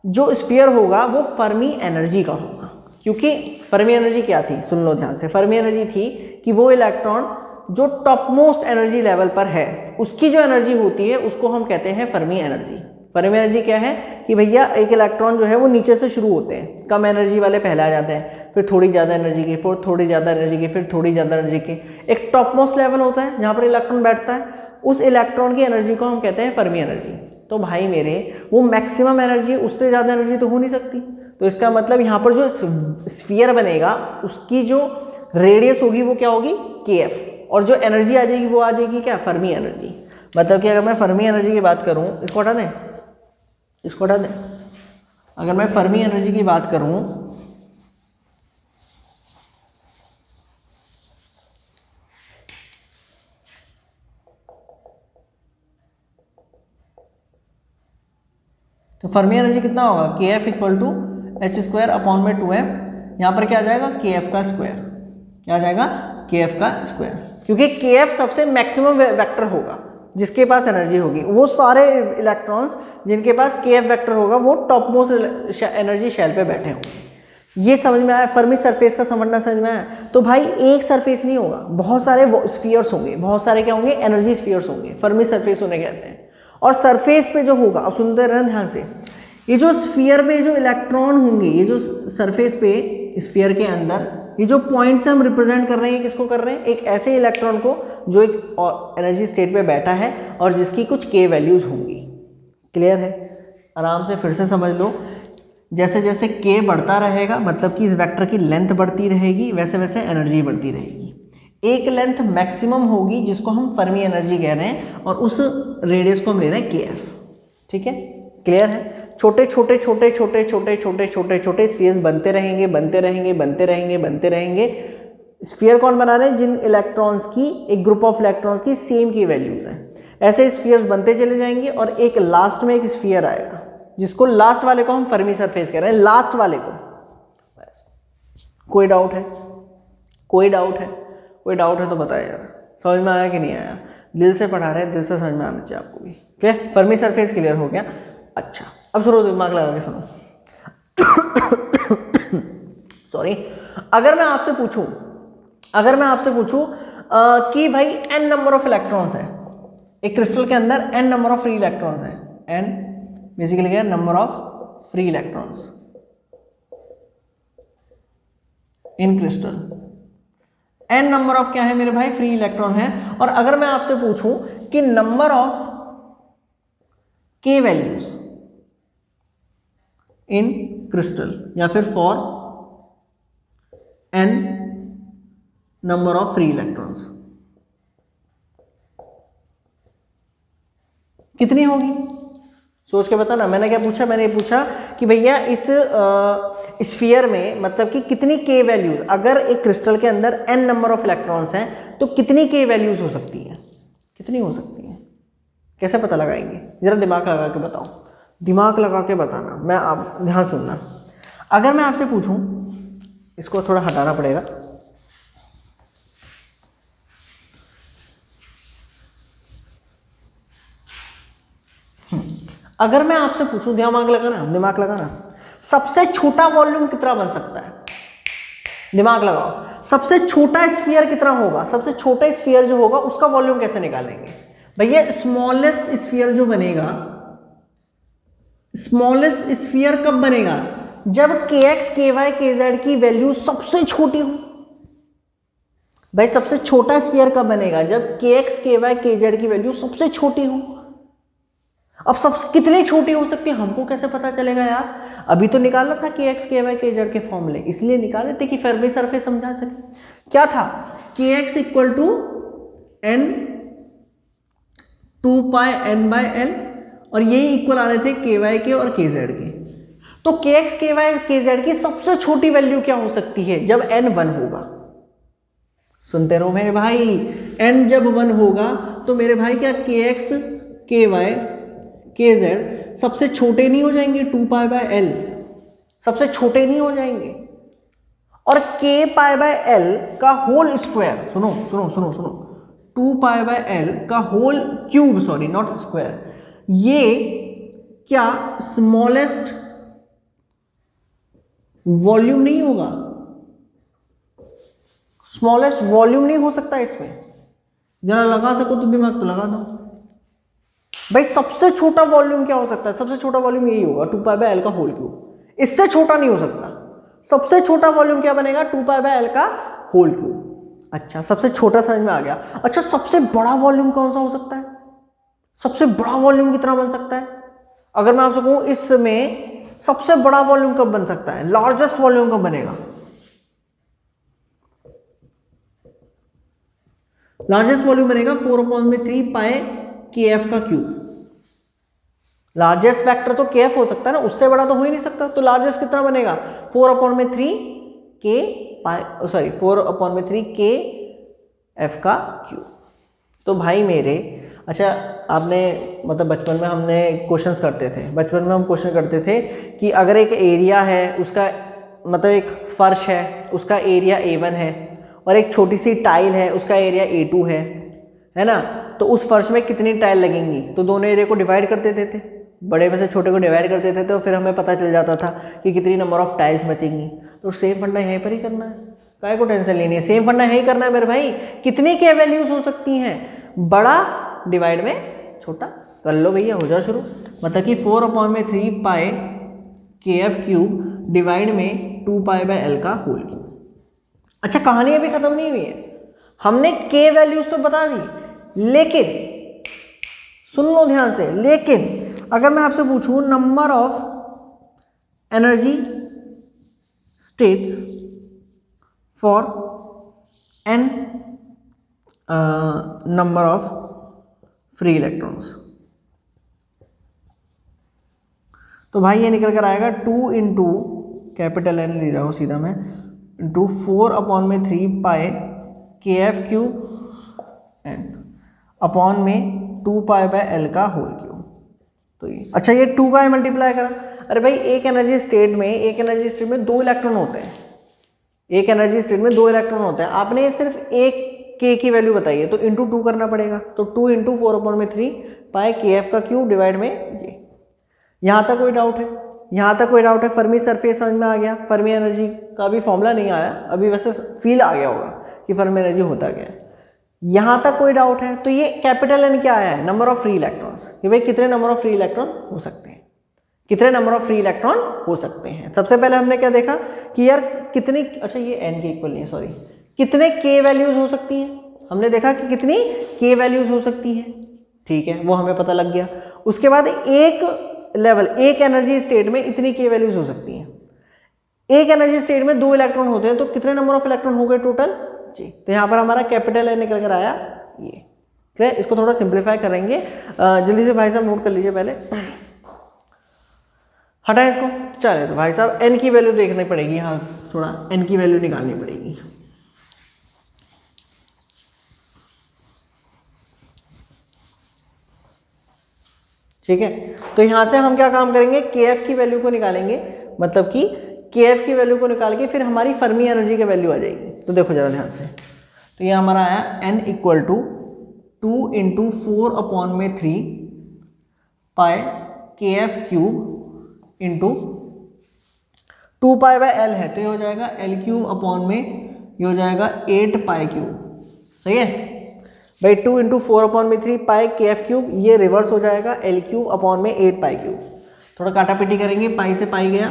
जो स्फीयर होगा वो फर्मी एनर्जी का होगा। क्योंकि फर्मी एनर्जी क्या थी, सुन लो ध्यान से। फर्मी एनर्जी थी कि वो इलेक्ट्रॉन जो टॉप मोस्ट एनर्जी लेवल पर है उसकी जो एनर्जी होती है उसको हम कहते हैं फर्मी एनर्जी। फर्मी एनर्जी क्या है कि भैया एक इलेक्ट्रॉन जो है वो नीचे से शुरू होते हैं, कम एनर्जी वाले पहले आ जाते हैं, फिर थोड़ी ज़्यादा एनर्जी के, फिर थोड़ी ज़्यादा एनर्जी के, फिर थोड़ी ज़्यादा एनर्जी के, एक टॉप मोस्ट लेवल होता है जहाँ पर इलेक्ट्रॉन बैठता है। उस इलेक्ट्रॉन की एनर्जी को हम कहते हैं फर्मी एनर्जी। तो भाई मेरे वो मैक्सिमम एनर्जी, उससे ज़्यादा एनर्जी तो हो नहीं सकती। तो इसका मतलब यहाँ पर जो स्फीयर बनेगा उसकी जो रेडियस होगी वो क्या होगी, kf, और जो एनर्जी आ जाएगी वो आ जाएगी क्या, फर्मी एनर्जी। मतलब कि अगर मैं फर्मी एनर्जी की बात करूँ, इसको हटा दें, इसको हटा दें, अगर मैं फर्मी एनर्जी की बात करूँ तो फर्मी एनर्जी कितना होगा, kf equal to h square upon में 2m, यहाँ पर क्या आ जाएगा, kf का स्क्वायर, क्या आ जाएगा, kf का स्क्वायर, क्योंकि kf सबसे मैक्सिमम वेक्टर होगा जिसके पास एनर्जी होगी। वो सारे इलेक्ट्रॉन्स जिनके पास kf वेक्टर होगा वो टॉप मोस्ट एनर्जी शेल पे बैठे होंगे। ये समझ में आया, फर्मी सरफेस का समझना समझ में आया। तो भाई एक सरफेस नहीं होगा, बहुत सारे स्फीयर्स होंगे, बहुत सारे क्या होंगे, एनर्जी स्फीयर्स होंगे, फर्मी सरफेस उन्हें कहते हैं। और सरफेस पे जो होगा, अब सुनते रहना ध्यान से, ये जो स्फीयर पे जो इलेक्ट्रॉन होंगे, ये जो सरफेस पे स्फीयर के अंदर ये जो पॉइंट्स हम रिप्रेजेंट कर रहे हैं, किसको कर रहे हैं, एक ऐसे इलेक्ट्रॉन को जो एक एनर्जी स्टेट पे बैठा है और जिसकी कुछ k वैल्यूज होंगी। क्लियर है, आराम से फिर से समझ लो। जैसे जैसे k बढ़ता रहेगा, मतलब कि इस वेक्टर की लेंथ बढ़ती रहेगी, वैसे वैसे एनर्जी बढ़ती रहेगी। एक लेंथ मैक्सिमम होगी जिसको हम फर्मी एनर्जी कह रहे हैं, और उस रेडियस को हम ले रहे हैं kf। ठीक है, क्लियर है। छोटे छोटे छोटे छोटे छोटे छोटे छोटे छोटे स्फीयर्स बनते रहेंगे, बनते रहेंगे, बनते रहेंगे, बनते रहेंगे। स्फीयर कौन बना रहे हैं, जिन इलेक्ट्रॉन्स की, एक ग्रुप ऑफ इलेक्ट्रॉन्स की सेम की वैल्यूज हैं। ऐसे स्फीयर्स बनते चले जाएंगे और एक लास्ट में एक स्फीयर आएगा, जिसको लास्ट वाले को हम फर्मी सरफेस कह रहे हैं, लास्ट वाले को। कोई डाउट है, कोई डाउट है, कोई डाउट है तो बताया यार, समझ में आया कि नहीं आया। दिल से पढ़ा रहे हैं, दिल से समझ में आना चाहिए आपको भी। क्लियर, फर्मी सरफेस क्लियर हो गया। अच्छा, अब सुनो, दिमाग लगा के सुनो। सॉरी, अगर मैं आपसे पूछूं कि भाई n नंबर ऑफ इलेक्ट्रॉन्स है एक क्रिस्टल के अंदर, n number of free electrons है, n बेसिकली क्या है, number of free electrons in crystal. n number of क्या है मेरे भाई, फ्री इलेक्ट्रॉन है। और अगर मैं आपसे पूछूं कि number of k values in crystal, या फिर for n number of free electrons, कितनी होगी, सोच के बताना। मैंने क्या पूछा, मैंने ये पूछा कि भैया इस स्फीयर में मतलब कि कितनी k वैल्यूज, अगर एक क्रिस्टल के अंदर n नंबर ऑफ इलेक्ट्रॉन्स हैं तो कितनी k वैल्यूज हो सकती है, कितनी हो सकती है, कैसे पता लगाएंगे, जरा दिमाग लगा के बताओ, दिमाग लगा के बताना। मैं आप ध्यान सुनना, अगर मैं आपसे पूछूं, इसको थोड़ा हटाना पड़ेगा, अगर मैं आपसे पूछूं, दिमाग लगाना, दिमाग लगाना, सबसे छोटा वॉल्यूम कितना बन सकता है, दिमाग लगाओ, सबसे छोटा स्फीयर कितना होगा, सबसे छोटा स्फीयर जो होगा उसका वॉल्यूम कैसे निकालेंगे भैया। स्मॉलेस्ट स्फीयर जो बनेगा, स्मॉलेस्ट स्फीयर कब बनेगा, जब kx ky kz की वैल्यू सबसे छोटी हो। भाई सबसे छोटा स्फीयर कब बनेगा, जब kx ky kz की वैल्यू सबसे छोटी हो। अब सब कितनी छोटी हो सकती है हमको कैसे पता चलेगा यार, अभी तो निकाला था kx ky kz के फॉर्मूले, इसलिए निकाले थे कि फर्मी सरफेस समझा सके। क्या था, kx equal to n 2 pi n by l, और यही इक्वल आ रहे थे ky के और kz के। तो kx ky kz की सबसे छोटी वैल्यू क्या हो सकती है, जब n 1 होगा। सुनते रहो मेरे भाई, n जब 1 होगा तो मेरे भाई क्या kx ky kz सबसे छोटे नहीं हो जाएंगे 2 पाई बाय l, सबसे छोटे नहीं हो जाएंगे। और k पाई बाय l का होल स्क्वायर, सुनो सुनो सुनो सुनो, 2 पाई बाय l का whole cube, sorry not square, ये क्या स्मॉलेस्ट वॉल्यूम नहीं होगा, स्मॉलेस्ट वॉल्यूम नहीं हो सकता इसमें। जरा लगा सको तो दिमाग तो लगा दो भाई, सबसे छोटा वॉल्यूम क्या हो सकता है, सबसे छोटा वॉल्यूम यही होगा 2 पाई बाय l का होल क्यूब, इससे छोटा नहीं हो सकता। सबसे छोटा वॉल्यूम क्या बनेगा, 2 पाई बाय l का होल क्यूब। अच्छा, सबसे छोटा समझ में आ गया। अच्छा, सबसे बड़ा वॉल्यूम कौन सा हो सकता है, सबसे बड़ा वॉल्यूम कितना बन सकता है? अगर मैं आपसे कहूं इसमें सबसे बड़ा वॉल्यूम कब बन सकता है, लार्जेस्ट वॉल्यूम कब बनेगा? लार्जेस्ट वॉल्यूम बनेगा 4/3 पाई KF का क्यूब। लार्जेस्ट फैक्टर तो KF हो सकता है ना, उससे बड़ा तो हो ही नहीं सकता। तो लार्जेस्ट कितना बनेगा? 4/3 KF का क्यूब। तो भाई मेरे, अच्छा आपने मतलब बचपन में हमने क्वेश्चंस करते थे, बचपन में हम क्वेश्चन करते थे कि अगर एक एरिया है, उसका मतलब एक फर्श है, उसका एरिया A1 है, और एक छोटी सी टाइल है, उसका एरिया A2 है ना, तो उस फर्श में कितनी टाइल लगेंगी? तो दोनों एरिया को डिवाइड कर देते थे, बड़े में से छोटे को डिवाइड कर देते थे, तो फिर हमें पता चल जाता था कि कितनी नंबर ऑफ टाइल्स बचेंगी। तो सेम फंडा यहीं पर ही करना है, काय को टेंशन लेनी है, सेम फंडा यहीं करना है मेरे भाई। कितनी के वैल्यूज हो सकती हैं? बड़ा डिवाइड में छोटा, कर लो भैया, हो जाओ शुरू। मतलब कि 4/3 पाई KF क्यूब डिवाइड में 2 पाई बाय L का होल क्यूब। अच्छा कहानी अभी खत्म नहीं हुई है, हमने K वैल्यूज तो बता दी, लेकिन सुन लो ध्यान से, लेकिन अगर मैं आपसे पूछूं number of energy states for n number of free electrons, तो भाई ये निकल कर आएगा 2 इंटू कैपिटल N ले रहा हूँ सीधा मैं, into 4/3 pi KF cube N upon में 2 पाई बाय L का होल क्यूब। तो ये अच्छा, ये 2 का मल्टीप्लाई करा। अरे भाई एक एनर्जी स्टेट में 2 इलेक्ट्रॉन होते हैं, एक एनर्जी स्टेट में 2 इलेक्ट्रॉन होते हैं। आपने सिर्फ एक K की वैल्यू बताई है, तो इंटू 2 करना पड़ेगा। तो 2 इंटू 4/3 पाई KF का क्यूब डिवाइड में ये। यहाँ तक कोई डाउट है? यहाँ तक कोई डाउट है? फर्मी सरफेस समझ में आ गया? फर्मी एनर्जी का भी फॉर्मूला नहीं आया अभी, वैसे फील आ गया होगा कि फर्मी एनर्जी होता क्या है। यहाँ तक कोई डाउट है? तो ये कैपिटल N क्या आया है? नंबर ऑफ फ्री इलेक्ट्रॉन्स, कि भाई कितने नंबर ऑफ फ्री इलेक्ट्रॉन हो सकते हैं, कितने नंबर ऑफ फ्री इलेक्ट्रॉन हो सकते हैं। सबसे पहले हमने क्या देखा कि यार कितनी, अच्छा ये N के इक्वल नहीं है, सॉरी, कितने K वैल्यूज हो सकती हैं। हमने देखा कि कितनी K वैल्यूज हो सकती हैं, ठीक है, वो हमें पता लग गया। उसके बाद एक लेवल, एक एनर्जी स्टेट में इतनी K वैल्यूज हो सकती हैं। एक एनर्जी स्टेट में 2 इलेक्ट्रॉन होते हैं, तो कितने नंबर ऑफ इलेक्ट्रॉन हो गए टोटल? जी। तो यहाँ पर हमारा कैपिटल N निकल कर आया ये। ठीक है, इसको थोड़ा सिंप्लीफाई करेंगे, जल्दी से भाई साहब नोट कर लीजिए पहले, हटाए इसको। चले तो भाई साहब N की वैल्यू देखनी पड़ेगी, यहाँ थोड़ा N की वैल्यू निकालनी पड़ेगी। ठीक है, तो यहाँ से हम क्या काम करेंगे, KF की वैल्यू को निकालेंगे, मतलब कि KF की वैल्यू को निकाल के फिर हमारी फर्मी एनर्जी की वैल्यू आ जाएगी। तो देखो जरा ध्यान से, तो ये हमारा आया N equal to 2 into 4/3 pi KF cube into 2 pi by L है, तो ये हो जाएगा L क्यूब अपॉन में ये हो जाएगा 8 पाई क्यूब। सही है भाई, 2 इंटू 4/3 पाई KF क्यूब, ये रिवर्स हो जाएगा L क्यूब अपॉन में 8 पाई क्यूब। थोड़ा काटा पीटी करेंगे, पाई से पाई गया,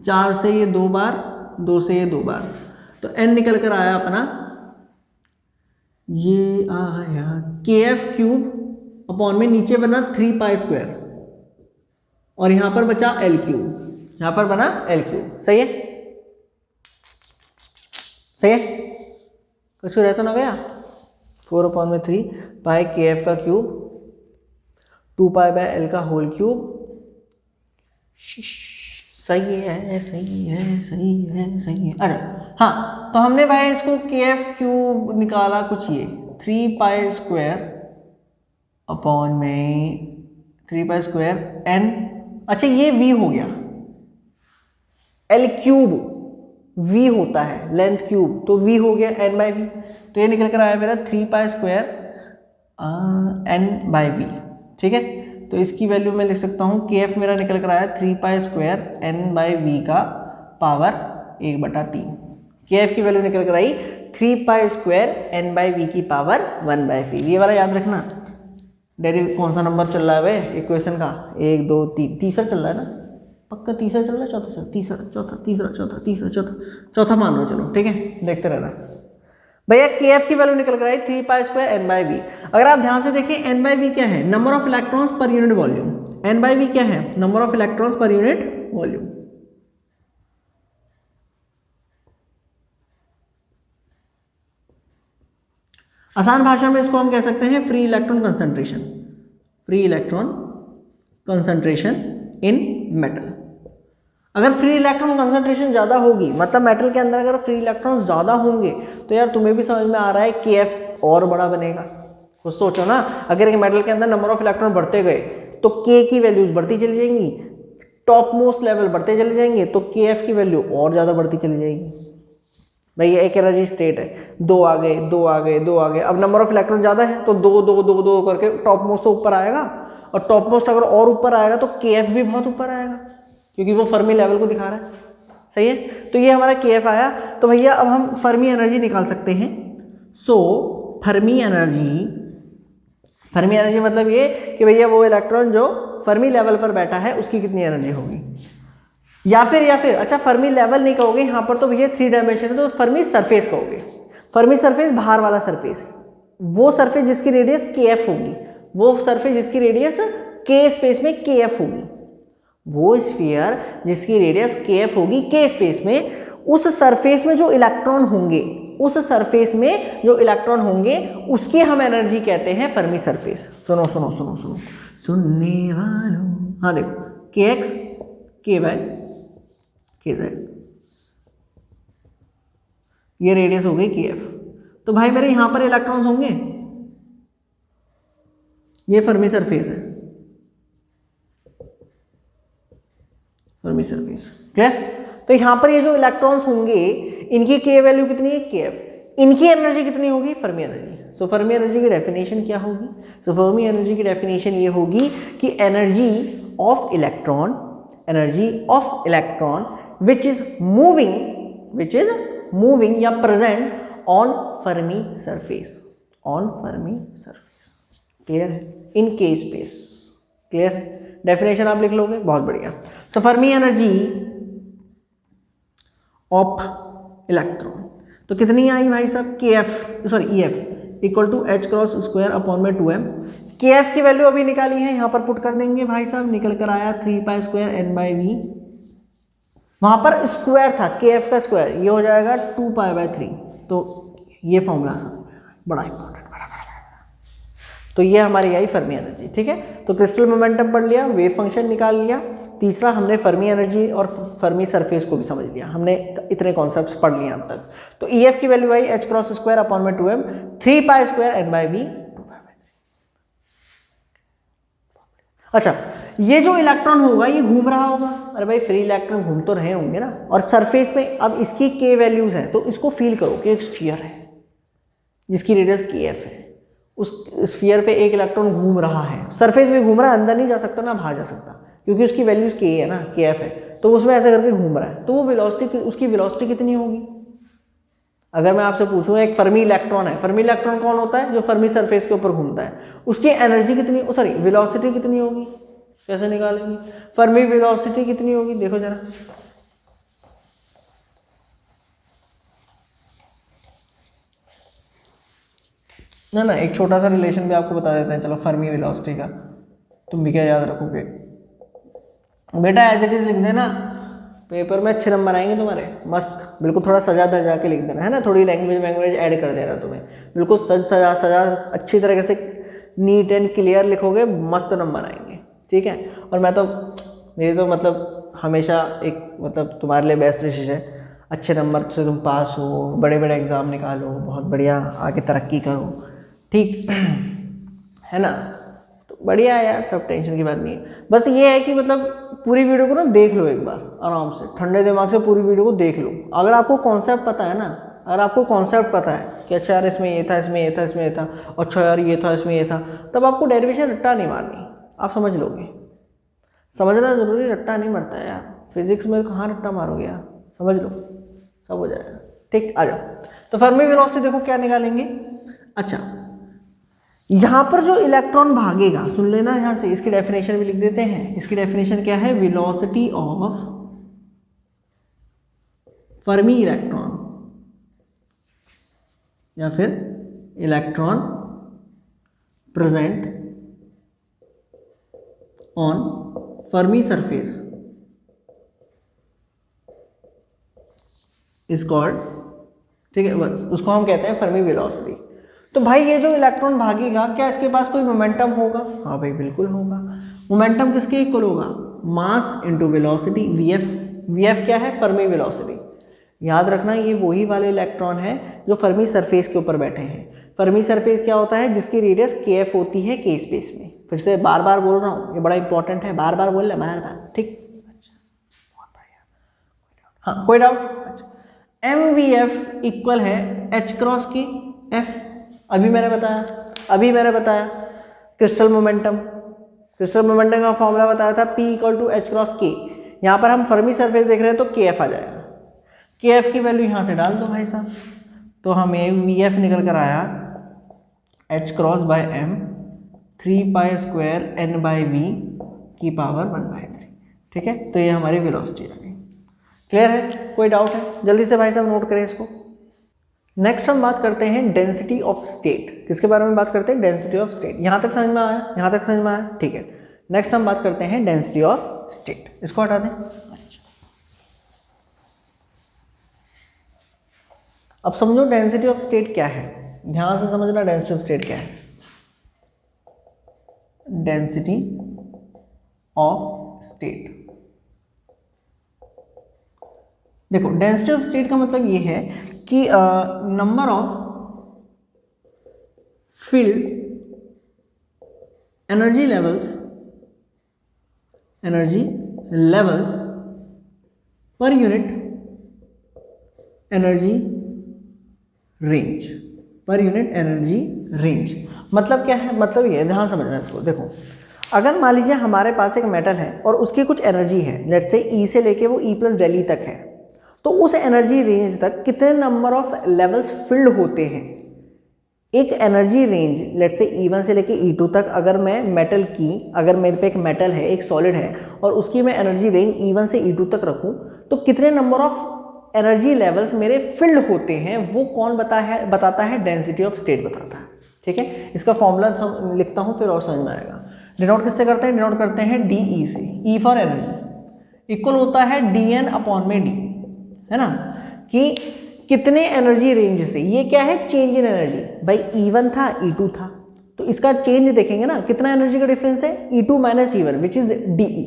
4 से ये 2 बार, 2 से ये 2 बार, तो N निकल कर आया अपना, ये आया KF क्यूब अपॉन में नीचे बना 3 पाई स्क्वायर, और यहां पर बचा L क्यूब, यहां पर बना L क्यूब। सही है, सही है, कुछ रहता ना गया। 4/3 पाई KF का क्यूब 2 पाई बाय L का होल क्यूब। सही है, सही है, सही है, सही है। अरे हाँ, तो हमने भाई इसको KF क्यूब निकाला कुछ ये 3 पाई स्क्वायर अपॉन में 3 पाई स्क्वायर N। अच्छा ये V हो गया, L क्यूब V होता है, लेंथ क्यूब, तो V हो गया N बाई V। तो ये निकल कर आया मेरा 3 pi square N by V। ठीक है, तो इसकी वैल्यू मैं लिख सकता हूँ, KF मेरा निकल कर आया 3 pi square N by V का पावर 1/3। KF की वैल्यू निकल कर आई 3 pi square N by V की पावर 1/3। ये वाला याद रखना। डेरिव कौन सा नंबर चल रहा है भाई इक्वेशन का? 1 2 3, तीसरा चल रहा है ना? पक्का तीसरा चल रहा है? चौथा चल, तीसरा चौथा तीसरा चौथा तीसरा चौथा, चौथा मान लो, चलो ठीक है, देखते रहना। भैया के एफ की वैल्यू निकल कर आई 3 pi square N by V. अगर आप ध्यान से देखें एन बाई वी क्या है, number of electrons per unit volume. N by V क्या है, number of electrons per unit volume. आसान भाषा में इसको हम कह सकते हैं free electron concentration, free electron concentration in metal. अगर फ्री इलेक्ट्रॉन कंसंट्रेशन ज़्यादा होगी, मतलब मेटल के अंदर अगर फ्री इलेक्ट्रॉन ज़्यादा होंगे, तो यार तुम्हें भी समझ में आ रहा है के एफ और बड़ा बनेगा। कुछ सोचो ना, अगर एक मेटल के अंदर नंबर ऑफ इलेक्ट्रॉन बढ़ते गए तो के की वैल्यूज बढ़ती चली जाएंगी, टॉप मोस्ट लेवल बढ़ते चले जाएंगे, तो के एफ की वैल्यू और ज़्यादा बढ़ती चली जाएगी। भाई ये एक एनर्जी स्टेट है, 2 आ गए 2 आ गए 2 आ गए, अब नंबर ऑफ इलेक्ट्रॉन ज़्यादा है तो 2 2 2 2 करके टॉप मोस्ट तो ऊपर आएगा, और टॉप मोस्ट अगर और ऊपर आएगा तो के एफ भी बहुत ऊपर आएगा, क्योंकि वो फर्मी लेवल को दिखा रहा है। सही है, तो ये हमारा के एफ आया। तो भैया अब हम फर्मी एनर्जी निकाल सकते हैं। सो फर्मी एनर्जी मतलब ये कि भैया वो इलेक्ट्रॉन जो फर्मी लेवल पर बैठा है उसकी कितनी एनर्जी होगी, या फिर अच्छा फर्मी लेवल नहीं कहोगे यहाँ पर, तो भैया 3 डायमेंशन है तो फर्मी सरफेस कहोगे। फर्मी सरफेस बाहर वाला सरफेस है, वो सरफेस जिसकी रेडियस के एफ होगी, वो सरफेस जिसकी रेडियस के स्पेस में के एफ होगी, वो स्फीयर जिसकी रेडियस के एफ होगी के स्पेस में, उस सरफेस में जो इलेक्ट्रॉन होंगे, उस सरफेस में जो इलेक्ट्रॉन होंगे उसकी हम एनर्जी कहते हैं फर्मी सरफेस। सुनो सुनो सुनो सुनो सुनने वालों, हाँ देखो के एक्स के वाई के जेड, ये रेडियस हो गई के एफ। तो भाई मेरे यहां पर इलेक्ट्रॉन्स होंगे, ये फर्मी सरफेस है, फर्मी सरफेस क्लियर। तो यहां पर ये जो इलेक्ट्रॉन्स होंगे इनकी के वैल्यू कितनी है के एफ, इनकी एनर्जी कितनी होगी फर्मी एनर्जी। सो फर्मी एनर्जी की डेफिनेशन क्या होगी, सो फर्मी एनर्जी की डेफिनेशन ये होगी कि energy of electron which is moving या present on Fermi surface, clear है, इन के स्पेस, क्लियर। डेफिनेशन आप लिख लोगे, बहुत बढ़िया। So Fermi energy of electron तो कितनी आई भाई साहब, K F E F equal to h cross square upon में 2m। के एफ की वैल्यू अभी निकाली है, यहां पर पुट कर देंगे भाई साहब, निकल कर आया 3 pi square N by V, वहां पर स्क्वायर था के एफ का स्क्वायर, ये हो जाएगा 2 पाई बाई 3। तो ये फॉर्मूला बड़ा इंपॉर्टेंट, तो ये हमारी आई फर्मी एनर्जी। ठीक है, तो क्रिस्टल मोमेंटम पढ़ लिया, वेव फंक्शन निकाल लिया, तीसरा हमने फर्मी एनर्जी और फर्मी सरफेस को भी समझ लिया, हमने इतने कॉन्सेप्ट्स पढ़ लिए अब तक। तो ई एफ की वैल्यू आई एच क्रॉस स्क्वायर अपॉन में 2m, 3 pi square N by V. अच्छा, ये जो इलेक्ट्रॉन होगा ये घूम रहा होगा, अरे भाई फ्री इलेक्ट्रॉन घूम तो रहे होंगे ना, और सरफेस में अब इसकी के वैल्यूज है, तो इसको फील करो कि एक स्फीयर है जिसकी रेडियस के एफ है, उस स्फीयर पे एक इलेक्ट्रॉन घूम रहा है, सरफेस में घूम रहा है, अंदर नहीं जा सकता ना बाहर जा सकता, क्योंकि उसकी वैल्यूज के है ना, के एफ है, तो उसमें ऐसे करके घूम रहा है, तो वो वेलोसिटी, उसकी वेलोसिटी कितनी होगी। अगर मैं आपसे पूछूं एक फर्मी इलेक्ट्रॉन है, फर्मी इलेक्ट्रॉन कौन होता है, जो फर्मी सरफेस के ऊपर घूमता है, उसकी एनर्जी कितनी, सॉरी वेलोसिटी कितनी होगी, कैसे निकालेंगे, फर्मी वेलोसिटी कितनी होगी, देखो जरा, ना एक छोटा सा रिलेशन भी आपको बता देते हैं, चलो फर्मी वेलोसिटी का, तुम भी क्या याद रखोगे बेटा, एज इट इज लिख देना, पेपर में अच्छे नंबर आएंगे तुम्हारे, मस्त, बिल्कुल थोड़ा सजा धजा के लिख देना है ना, थोड़ी लैंग्वेज ऐड कर देना तुम्हें, बिल्कुल सजा अच्छी तरीके से नीट एंड क्लियर लिखोगे, मस्त नंबर आएंगे। ठीक है, और मैं तो, मेरी तो मतलब हमेशा एक मतलब तुम्हारे लिए बेस्ट विशेष है, अच्छे नंबर से तुम पास हो, बड़े बड़े एग्जाम निकालो, बहुत बढ़िया आगे तरक्की करो, ठीक है ना। तो बढ़िया है यार, सब टेंशन की बात नहीं है, बस ये है कि मतलब पूरी वीडियो को ना देख लो एक बार आराम से, ठंडे दिमाग से पूरी वीडियो को देख लो। अगर आपको कॉन्सेप्ट पता है ना, अगर आपको कॉन्सेप्ट पता है कि अच्छा यार इसमें ये था, इसमें ये था, इसमें ये था, अच्छा यार ये था, इसमें ये था, तब आपको डेरिवेशन रट्टा नहीं मारनी, आप समझ लोगे। समझना जरूरी, रट्टा नहीं मरता है यार, फिजिक्स में कहाँ रट्टा मारोगे यार, समझ लो, सब हो जाएगा। ठीक, आ जाओ। तो फर्मी वेलोसिटी देखो क्या निकालेंगे। अच्छा, यहां पर जो इलेक्ट्रॉन भागेगा, सुन लेना यहां से, इसकी डेफिनेशन भी लिख देते हैं। इसकी डेफिनेशन क्या है, वेलोसिटी ऑफ फर्मी इलेक्ट्रॉन या फिर electron present on Fermi surface is called, ठीक है, बस उसको हम कहते हैं फर्मी वेलोसिटी। तो भाई ये जो इलेक्ट्रॉन भागेगा क्या इसके पास कोई मोमेंटम होगा? हाँ भाई बिल्कुल होगा। मोमेंटम किसके इक्वल होगा? Mass into velocity, VF. VF क्या है? Fermi velocity. याद रखना ये वही वाले इलेक्ट्रॉन है जो फर्मी सरफेस के ऊपर बैठे हैं। फर्मी सरफेस क्या होता है? जिसकी रेडियस kf होती है k स्पेस में। फिर से बार बार बोल रहा हूँ, ये बड़ा इंपॉर्टेंट है, बार बार बोल रहे, बार बार, ठीक। अच्छा, बहुत बढ़िया। हाँ, कोई डाउट? अच्छा, MVF इक्वल है h क्रॉस की f। अभी मैंने बताया क्रिस्टल मोमेंटम का फॉर्मूला बताया था, P equal to h cross k. यहाँ पर हम फर्मी सरफेस देख रहे हैं तो KF आ जाएगा। KF की वैल्यू यहाँ से डाल दो भाई साहब, तो हमें VF निकल कर आया h cross bye m 3 pi square n by v की पावर 1/3, ठीक है। तो ये हमारी वेलोसिटी आ गई। क्लियर है? कोई डाउट है? जल्दी से भाई साहब नोट करें इसको। नेक्स्ट हम बात करते हैं डेंसिटी ऑफ स्टेट। किसके बारे में बात करते हैं? Density of state. यहाँ तक समझ में आया? ठीक है। नेक्स्ट हम बात करते हैं डेंसिटी ऑफ स्टेट। इसको हटा दें। अच्छा, अब समझो डेंसिटी ऑफ स्टेट क्या है। ध्यान से समझना डेंसिटी ऑफ स्टेट क्या है। डेंसिटी ऑफ स्टेट, देखो डेंसिटी ऑफ स्टेट का मतलब ये है कि number of field energy levels per unit energy range. मतलब क्या है? मतलब ये, ध्यान समझना इसको। देखो, अगर मान लीजिए हमारे पास एक मेटल है और उसकी कुछ एनर्जी है, लेट्स से ई से लेके वो ई प्लस डेल्ही तक है, तो उस एनर्जी रेंज तक कितने नंबर ऑफ लेवल्स फिल्ड होते हैं? एक energy range let's say E1 से लेके E2 तक, अगर मेरे पे एक मेटल है, एक सॉलिड है, और उसकी मैं एनर्जी रेंज E1 से E2 तक रखूं, तो कितने नंबर ऑफ एनर्जी लेवल्स मेरे फिल्ड होते हैं, वो कौन बताता है? डेंसिटी ऑफ स्टेट बताता है, ठीक है। इसका फॉर्मूला लिखता हूं, फिर और समझ में आएगा। डिनोट किससे करते हैं? डिनोट करते हैं DE से। E फॉर एनर्जी इक्वल होता है DN अपॉन में DE, है ना, कि कितने एनर्जी रेंज से, ये क्या है? Change in energy. भाई E1 था, E2 था, तो इसका चेंज देखेंगे ना, कितना एनर्जी का डिफरेंस है? E2 minus E1 which is DE।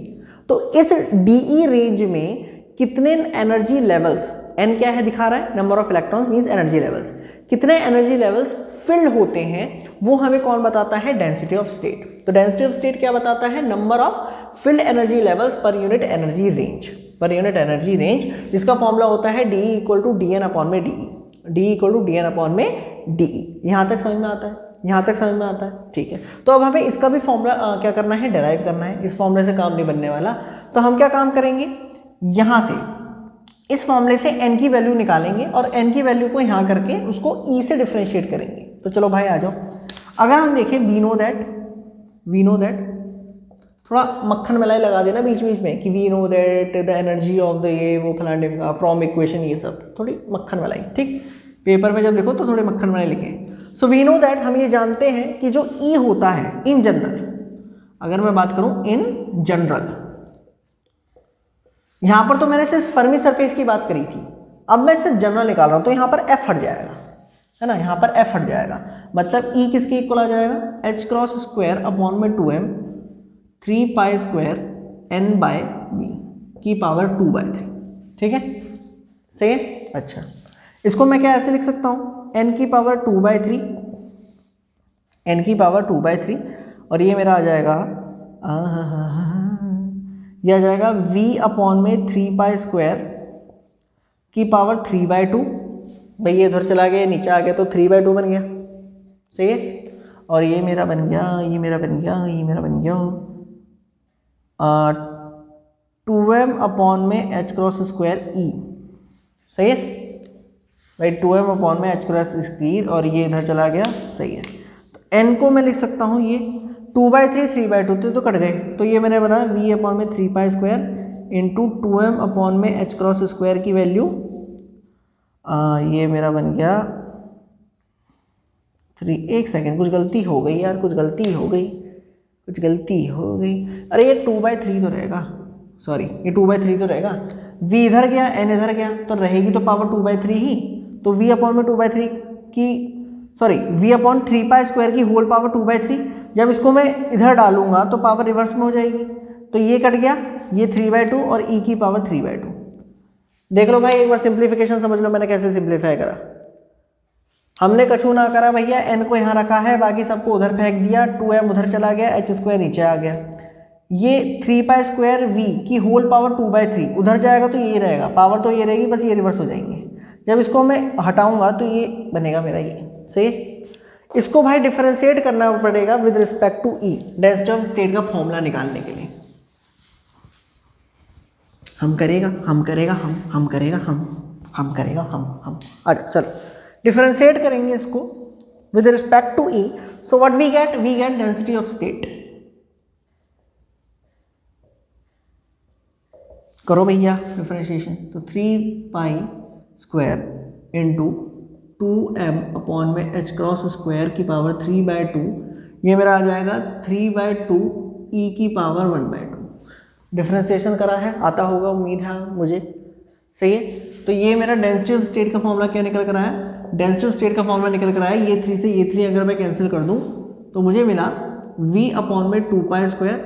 तो इस DE रेंज में कितने एनर्जी लेवल्स, N क्या है दिखा रहा है? Number of electrons means energy levels, कितने एनर्जी लेवल्स फिल्ड होते हैं, वो हमें कौन बताता है? Density of state. तो डेंसिटी ऑफ स्टेट क्या बताता है? Number of filled energy levels per unit energy range, जिसका फॉर्मूला होता है DE equal to DN upon में DE। यहाँ तक समझ में आता है? ठीक है। तो अब हमें इसका भी फॉर्मूला क्या करना है? डेराइव करना है। इस फॉर्मूले से काम नहीं बनने वाला, तो हम क्या काम करेंगे? यहाँ से इस फॉर्मूले से n की वैल्यू निकालेंगे और n की वैल्यू को यहाँ करके उसको E से डिफरेंशिएट करेंगे। तो चलो भाई आ जाओ। अगर हम देखें, वी नो दैट, थोड़ा मक्खन मलाई लगा देना बीच में कि we know that the energy of the ये वो फलाने फ्रॉम इक्वेशन, ये सब थोड़ी मक्खन मलाई, ठीक। पेपर में जब लिखो तो थोड़े मक्खन मलाई लिखें। सो वी नो दैट, हम ये जानते हैं कि जो E होता है इन जनरल, अगर मैं बात करूं इन जनरल, यहां पर तो मैंने सिर्फ फर्मी सरफेस की बात करी थी, अब मैं सिर्फ जनरल निकाल रहा हूं, तो यहां पर F हट जाएगा, है ना, यहां पर F हट जाएगा। मतलब E किसके इक्वल आ जाएगा? h क्रॉस स्क्वायर अपॉन में 2m 3 pi square n by v की पावर 2/3, ठीक है, सही है। अच्छा, इसको मैं क्या ऐसे लिख सकता हूं? n की पावर 2/3, और ये मेरा आ जाएगा यह आ जाएगा v अपॉन में 3 पाई स्क्वायर की पावर 3/2। भाई ये इधर चला गया, नीचे आ गया, तो 3/2 बन गया, सही है। और ये मेरा बन गया 2m अपॉन में h क्रॉस स्क्वायर e, सही है भाई, 2m अपॉन में h क्रॉस स्क्वायर, और ये इधर चला गया, सही है। तो n को मैं लिख सकता हूँ, ये 2/3 3/2 तो कट गए, तो ये मैंने बना v अपॉन में 3 pi square into 2m upon में h क्रॉस स्क्वायर की वैल्यू, ये मेरा बन गया 3, एक सेकेंड, कुछ गलती हो गई यार, कुछ गलती हो गई। अरे ये 2/3 तो रहेगा, सॉरी ये 2/3 तो रहेगा। v इधर गया, n इधर गया, तो रहेगी तो पावर 2/3 ही। तो v अपॉन में 2/3 की, सॉरी v अपॉन 3π² की होल पावर 2/3। जब इसको मैं इधर डालूंगा तो पावर रिवर्स में हो जाएगी, तो ये कट गया, ये 3/2 और e की पावर 3/2। देख लो भाई, एक बार सिंप्लीफिकेशन समझ लो मैंने कैसे सिंप्लीफाई करा। हमने कछु ना करा भैया, n को यहाँ रखा है, बाकी सबको उधर फेंक दिया, 2m उधर चला गया, h² नीचे आ गया। ये 3π² v की होल पावर 2/3 उधर जाएगा तो ये रहेगा, पावर तो ये रहेगी, बस ये रिवर्स हो जाएंगे। जब इसको मैं हटाऊंगा तो ये बनेगा मेरा ये, सही। इसको भाई डिफरेंशिएट करना पड़ेगा with respect to E, density of state का फॉर्मूला निकालने के लिए। हम करेगा अच्छा चलो डिफरेंशिएट करेंगे इसको with respect to E. So what we get density of state. करो भैया डिफरेंशिएशन, तो 3π² इंटू 2m अपॉन में h² की पावर 3/2, ये मेरा आ जाएगा 3/2 e की पावर 1/2। डिफरेंशिएशन करा है, आता होगा उम्मीद है मुझे, सही है। तो ये मेरा डेंसिटी ऑफ स्टेट का फॉर्मूला क्या निकल कर आया, डेंसिटी ऑफ स्टेट का फॉर्मूला निकल कर आया, ये 3 से ये 3 अगर मैं कैंसिल कर दूं तो मुझे मिला v अपॉन में 2π²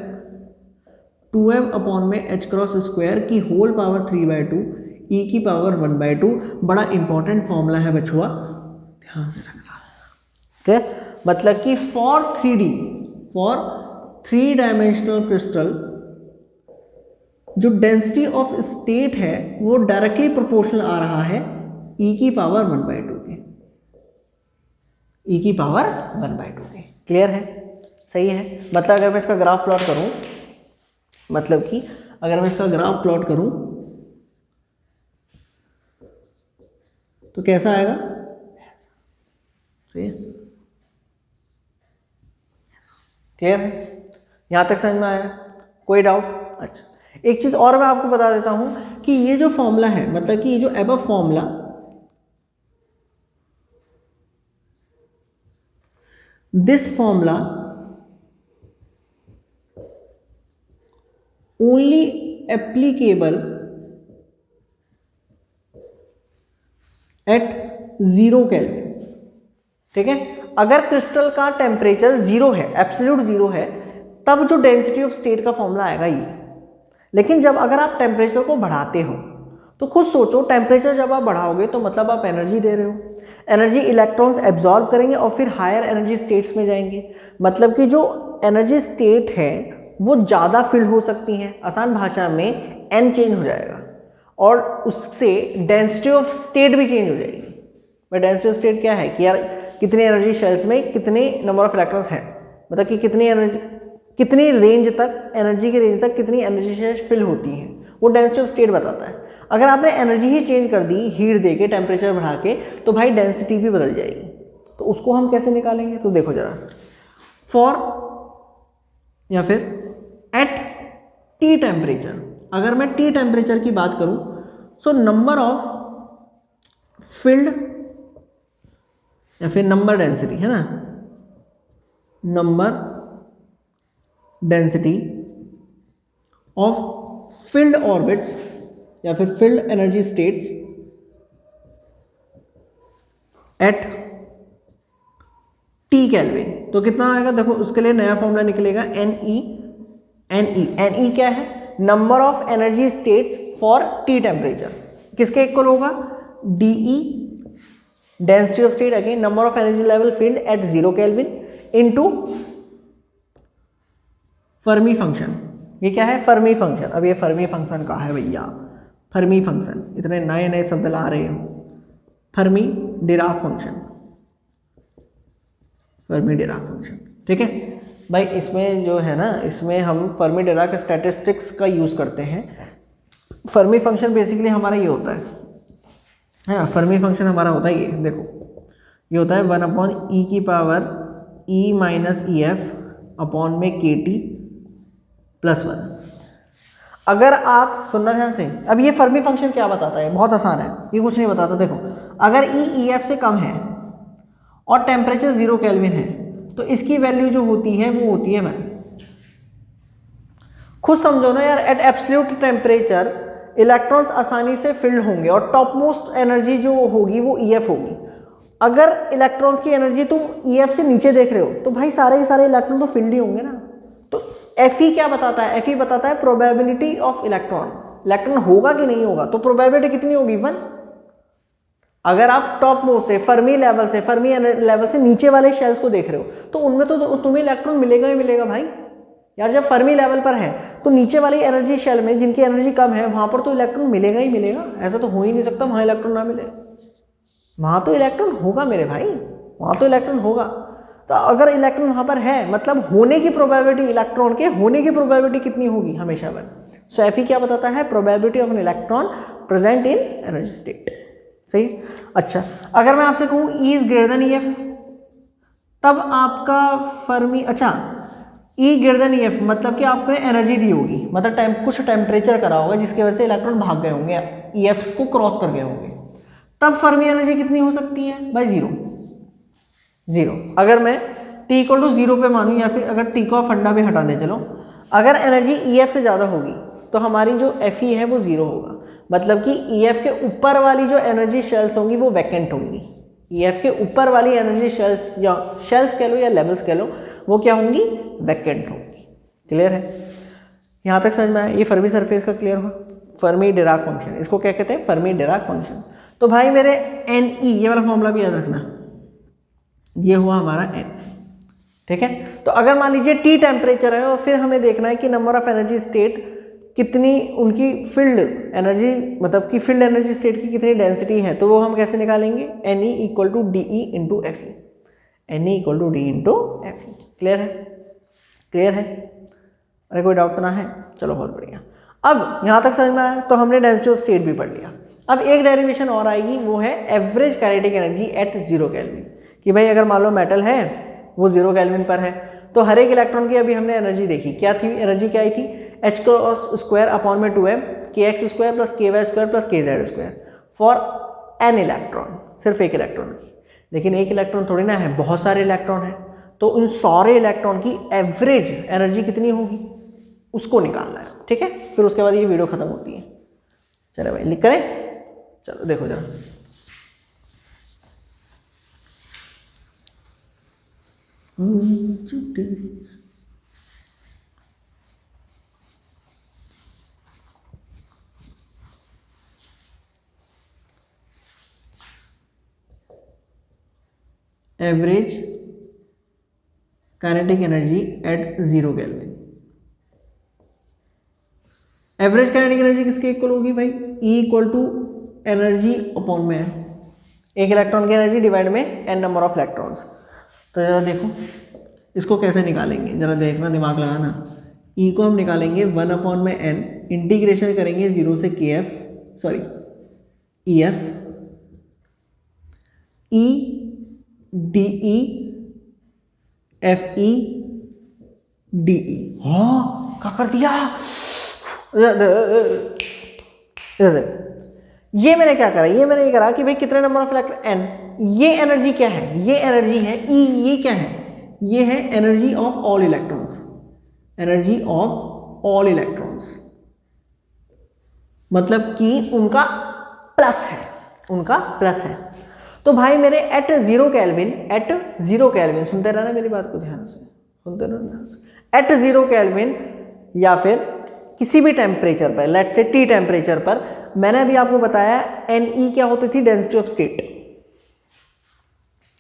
2m अपॉन में h² की होल पावर 3/2 e की पावर 1/2। बड़ा इंपॉर्टेंट फॉर्मूला है बछुआ, ध्यान से रखना। ठीक, मतलब कि फॉर 3 डायमेंशनल क्रिस्टल जो डेंसिटी ऑफ स्टेट है वो डायरेक्टली प्रोपोर्शनल आ रहा है e की पावर 1/2 के, e की पावर 1/2 के। क्लियर है, सही है। मतलब अगर मैं इसका ग्राफ प्लॉट करूं, मतलब कि अगर मैं इसका ग्राफ प्लॉट करूं तो कैसा आएगा, सही है। क्लियर है, यहां तक समझ में आया, कोई डाउट? अच्छा, एक चीज और मैं आपको बता देता हूं कि ये जो फॉर्मूला है, मतलब कि ये जो above formula, this formula only applicable at 0 kelvin. ठीक है, अगर क्रिस्टल का टेम्परेचर 0 है, एब्सोल्यूट 0 है, तब जो डेंसिटी ऑफ स्टेट का फॉर्मूला आएगा ये। लेकिन जब अगर आप टेम्परेचर को बढ़ाते हो तो खुद सोचो, टेम्परेचर जब आप बढ़ाओगे तो मतलब आप एनर्जी दे रहे हो, एनर्जी इलेक्ट्रॉन्स एब्जॉर्ब करेंगे और फिर हायर एनर्जी स्टेट्स में जाएंगे। मतलब कि जो एनर्जी स्टेट है वो ज़्यादा फिल हो सकती हैं, आसान भाषा में एन चेंज हो जाएगा और उससे डेंसिटी ऑफ स्टेट भी चेंज हो जाएगी। बट डेंसिटी ऑफ स्टेट क्या है कि यार कितनी एनर्जी शेल्स में कितने नंबर ऑफ इलेक्ट्रॉन्स हैं, मतलब कि कितनी एनर्जी, कितनी रेंज तक, एनर्जी की रेंज तक कितनी एनर्जी शेल्स फिल होती हैं, वो डेंसिटी ऑफ स्टेट बताता है। अगर आपने एनर्जी ही चेंज कर दी हीट दे के, टेम्परेचर बढ़ा के, तो भाई डेंसिटी भी बदल जाएगी। तो उसको हम कैसे निकालेंगे, तो देखो जरा, फॉर या फिर एट टी टेम्परेचर, अगर मैं टी टेम्परेचर की बात करूं, सो नंबर ऑफ फिल्ड या फिर नंबर डेंसिटी है ना, number density of field orbits या फिर field energy states at T kelvin. तो कितना आएगा, देखो उसके लिए नया फॉर्मूला निकलेगा NE क्या है, number of energy states for T temperature, किसके इक्वल होगा, DE density of state again number of energy level field at 0 kelvin into Fermi function. ये क्या है, फर्मी फंक्शन। अब ये फर्मी फंक्शन का है भैया, फर्मी फंक्शन, इतने नए नए शब्द ला रहे हो, Fermi Dirac function, Fermi Dirac function. ठीक है भाई, इसमें जो है ना, इसमें हम फर्मी डिराक स्टैटिस्टिक्स का यूज करते हैं। फर्मी फंक्शन बेसिकली हमारा ये होता है ना, फर्मी फंक्शन हमारा होता है ये, देखो ये होता है 1/e की power e minus EF upon में KT + 1। अगर आप सुनना ध्यान से, अब ये फर्मी फंक्शन क्या बताता है, बहुत आसान है, ये कुछ नहीं बताता। देखो अगर E EF से कम है और टेम्परेचर 0 केल्विन है, तो इसकी वैल्यू जो होती है वो होती है 1। खुद समझो ना यार, एट एब्सोल्यूट टेम्परेचर इलेक्ट्रॉन्स आसानी से फिल्ड होंगे और टॉप मोस्ट एनर्जी जो होगी वो EF होगी। अगर इलेक्ट्रॉन्स की एनर्जी तुम EF से नीचे देख रहे हो तो भाई सारे के सारे इलेक्ट्रॉन तो फील्ड ही होंगे ना। तो Fe क्या बताता है? Fe बताता है प्रोबेबिलिटी ऑफ इलेक्ट्रॉन, इलेक्ट्रॉन होगा कि नहीं होगा। तो प्रोबेबिलिटी कितनी होगी? 1। अगर आप टॉप मोस्ट से फर्मी लेवल से नीचे वाले शेल्स को देख रहे हो तो उनमें तो तुम्हें इलेक्ट्रॉन मिलेगा ही मिलेगा भाई यार। जब फर्मी लेवल पर है तो नीचे वाली एनर्जी शेल में जिनकी एनर्जी कम है वहां पर तो इलेक्ट्रॉन मिलेगा ही मिलेगा। ऐसा तो हो ही नहीं सकता वहां इलेक्ट्रॉन ना मिले। वहां तो इलेक्ट्रॉन होगा मेरे भाई, वहां तो इलेक्ट्रॉन होगा। तो अगर इलेक्ट्रॉन वहां पर है मतलब होने की प्रोबेबिलिटी, इलेक्ट्रॉन के होने की प्रोबेबिलिटी कितनी होगी? हमेशा 1। सो Fe क्या बताता है? Probability of an electron present in energy state. सही। अच्छा, अगर मैं आपसे कहूं E is greater than EF, तब आपका फर्मी, अच्छा E ग्रेटर देन EF मतलब कि आपने एनर्जी दी होगी, मतलब कुछ टेम्परेचर करा होगा जिसकी वजह से इलेक्ट्रॉन भाग गए होंगे, EF को क्रॉस कर गए होंगे, तब फर्मी एनर्जी कितनी हो सकती है भाई? 0। अगर मैं T इक्वल टू 0 पे मानूं या फिर अगर T को फंडा भी हटा दें, चलो अगर एनर्जी EF से ज़्यादा होगी तो हमारी जो Fe है वो 0 होगा। मतलब कि EF के ऊपर वाली जो एनर्जी शेल्स होंगी वो वैकेंट होंगी। EF के ऊपर वाली एनर्जी शेल्स या शेल्स कह लो या लेवल्स कह लो वो क्या होंगी? वैकेंट होंगी। क्लियर है? यहाँ तक समझ में आया? ये फर्मी सरफेस का क्लियर हुआ। फर्मी डिराक फंक्शन, इसको क्या कहते हैं? Fermi Dirac function. तो भाई मेरे Ne, ये वाला फॉर्मूला भी याद रखना, ये हुआ हमारा N। ठीक है, तो अगर मान लीजिए T टेम्परेचर है और फिर हमें देखना है कि नंबर ऑफ एनर्जी स्टेट कितनी, उनकी फील्ड एनर्जी मतलब कि फील्ड एनर्जी स्टेट की कितनी डेंसिटी है, तो वो हम कैसे निकालेंगे? Ne equal to DE into Fe। Ne equal to D into Fe। Clear है? क्लियर है? अरे कोई डाउट तो ना है? चलो बहुत बढ़िया। अब यहाँ तक समझ में आया, तो हमने डेंसिटी ऑफ स्टेट भी पढ़ लिया। अब एक डेरिवेशन और आएगी, वो है average kinetic energy at 0 kelvin. कि भाई अगर मान लो मेटल है वो 0 केल्विन पर है तो हर एक इलेक्ट्रॉन की अभी हमने एनर्जी देखी, क्या थी? एनर्जी क्या आई थी? h क्रॉस स्क्वायर अपॉन में 2m kx square plus ky square plus kz square for an electron, सिर्फ एक इलेक्ट्रॉन की। लेकिन एक इलेक्ट्रॉन थोड़ी ना है, बहुत सारे इलेक्ट्रॉन है, तो उन सारे इलेक्ट्रॉन की एवरेज एनर्जी कितनी होगी उसको निकालना है। ठीक है, फिर उसके बाद ये वीडियो खत्म होती है। चलो भाई लिख करें, चलो देखो जरा। Average kinetic energy at 0 kelvin. Average kinetic energy किसके इक्वल होगी भाई? E equal to energy upon में एक इलेक्ट्रॉन की एनर्जी डिवाइड में n नंबर ऑफ इलेक्ट्रॉन्स। तो जरा देखो इसको कैसे निकालेंगे, जरा देखना, दिमाग लगाना। E को हम निकालेंगे 1 अपॉन में n, इंटीग्रेशन करेंगे 0 से EF E DE FE DE। हाँ क्या कर दिया? ये मैंने क्या करा? ये मैंने ये करा कि भाई कितने नंबर ऑफ इलेक्ट्रॉन n, ये एनर्जी क्या है? ये एनर्जी है E। ये क्या है? ये है energy of all electrons, energy of all electrons, मतलब कि उनका प्लस है, उनका प्लस है। तो भाई मेरे एट 0 केल्विन, सुनते रहना मेरी बात को ध्यान से, सुनते रहना। एट 0 केल्विन या फिर किसी भी टेम्परेचर पर, लेट्स से T टेम्परेचर पर, मैंने अभी आपको बताया Ne क्या होती थी? Density of state,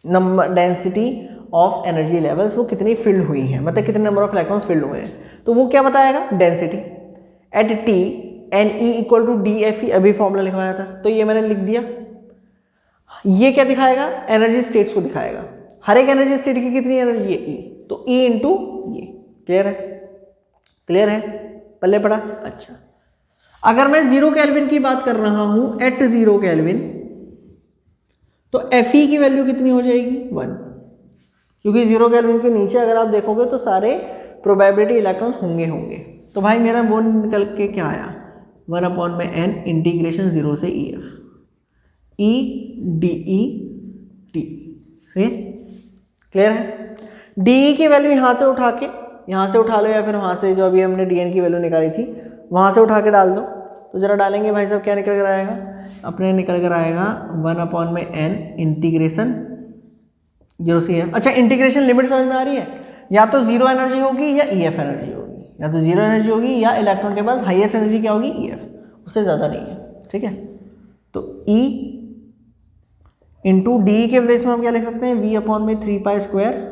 number density of energy levels, वो कितनी फिल्ड हुई हैं, मतलब कितने नंबर ऑफ इलेक्ट्रॉन्स फिल्ड हुए हैं, तो वो क्या बताएगा? Density. At T Ne equal to DFE, अभी फॉर्मूला लिखवाया था तो ये मैंने लिख दिया। ये क्या दिखाएगा? एनर्जी स्टेट्स को दिखाएगा। हर एक एनर्जी स्टेट की कितनी एनर्जी है? E, तो E इंटू ये। क्लियर है? क्लियर है? पल्ले पड़ा? अच्छा, अगर मैं 0 केल्विन की बात कर रहा हूं, एट 0 केल्विन, तो Fe की वैल्यू कितनी हो जाएगी? 1, क्योंकि 0 केल्विन के नीचे अगर आप देखोगे तो सारे प्रोबेबिलिटी इलेक्ट्रॉन होंगे। तो भाई मेरा वो निकल के क्या आया? 1 अपॉन में n इंटीग्रेशन 0 से EF E DE T। सही, क्लियर है। डी की वैल्यू यहाँ से उठा के, यहाँ से उठा लो या फिर वहाँ से जो अभी हमने डी एन की वैल्यू निकाली थी वहाँ से उठा के डाल दो। तो ज़रा डालेंगे भाई साहब, क्या निकल कर आएगा, अपने निकल कर आएगा 1/n इंटीग्रेशन 0 से f। अच्छा, इंटीग्रेशन लिमिट समझ में आ रही है, या तो जीरो एनर्जी होगी या EF एनर्जी होगी, या तो जीरो एनर्जी होगी या इलेक्ट्रॉन के पास हाईएस्ट एनर्जी क्या होगी, EF, उससे ज़्यादा नहीं है, ठीक है। तो E इंटू डी के प्लेस में हम क्या लिख सकते हैं, V/3π²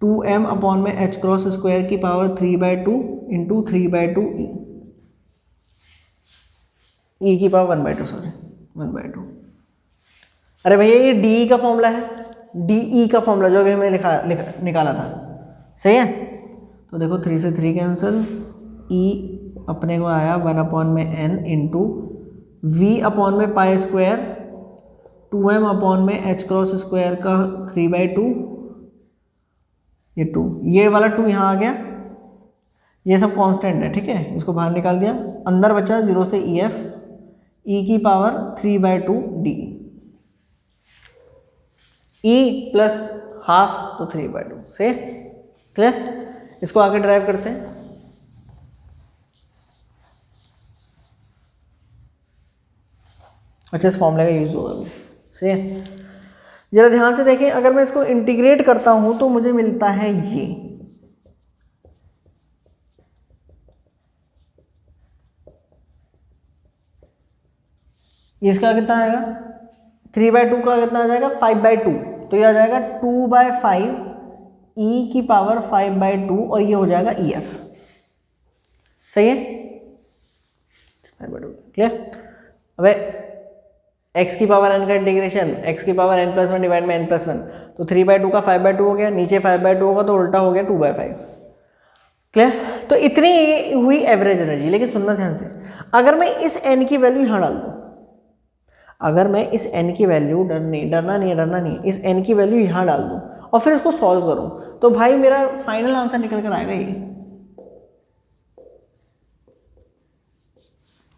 2m/h² की पावर 3/2 इंटू 3/2 E की पावर 1/2, सॉरी 1/2। अरे भैया ये डी का फॉर्मूला है, डी का फॉर्मूला जो अभी हमने निकाला था, सही है। तो देखो 3 से 3 कैंसिल, E अपने को आया 1/n इंटू V/π² 2m/h² का 3/2, ये 2, ये वाला 2 यहाँ आ गया, ये सब कांस्टेंट है, ठीक है, इसको बाहर निकाल दिया, अंदर बचा 0 से EF, E की power 3/2 D, E plus half तो 3/2, से क्लियर। इसको आगे ड्राइव करते हैं। अच्छा, इस फॉर्मूले का यूज होगा अभी, सही है। जरा ध्यान से देखें, अगर मैं इसको इंटीग्रेट करता हूं तो मुझे मिलता है ये, इसका कितना आएगा, 3/2 का कितना आ जाएगा, 5/2, तो ये आ जाएगा 2/5 E की पावर 5/2 और ये हो जाएगा EF, सही है, 5/2, क्लियर। अबे x की पावर n का इंटीग्रेशन, x की पावर n+1 डिवाइड में n+1, तो 3/2 का 5/2 हो गया, नीचे 5/2 होगा तो उल्टा हो गया 2/5, क्लियर। तो इतनी हुई एवरेज एनर्जी। लेकिन सुनना ध्यान से, अगर मैं इस n की वैल्यू यहाँ डाल दूँ, अगर मैं इस n की वैल्यू, डरना नहीं, इस n की वैल्यू यहाँ डाल दूँ और फिर इसको सॉल्व करूँ, तो भाई मेरा फाइनल आंसर निकल कर आएगा ये,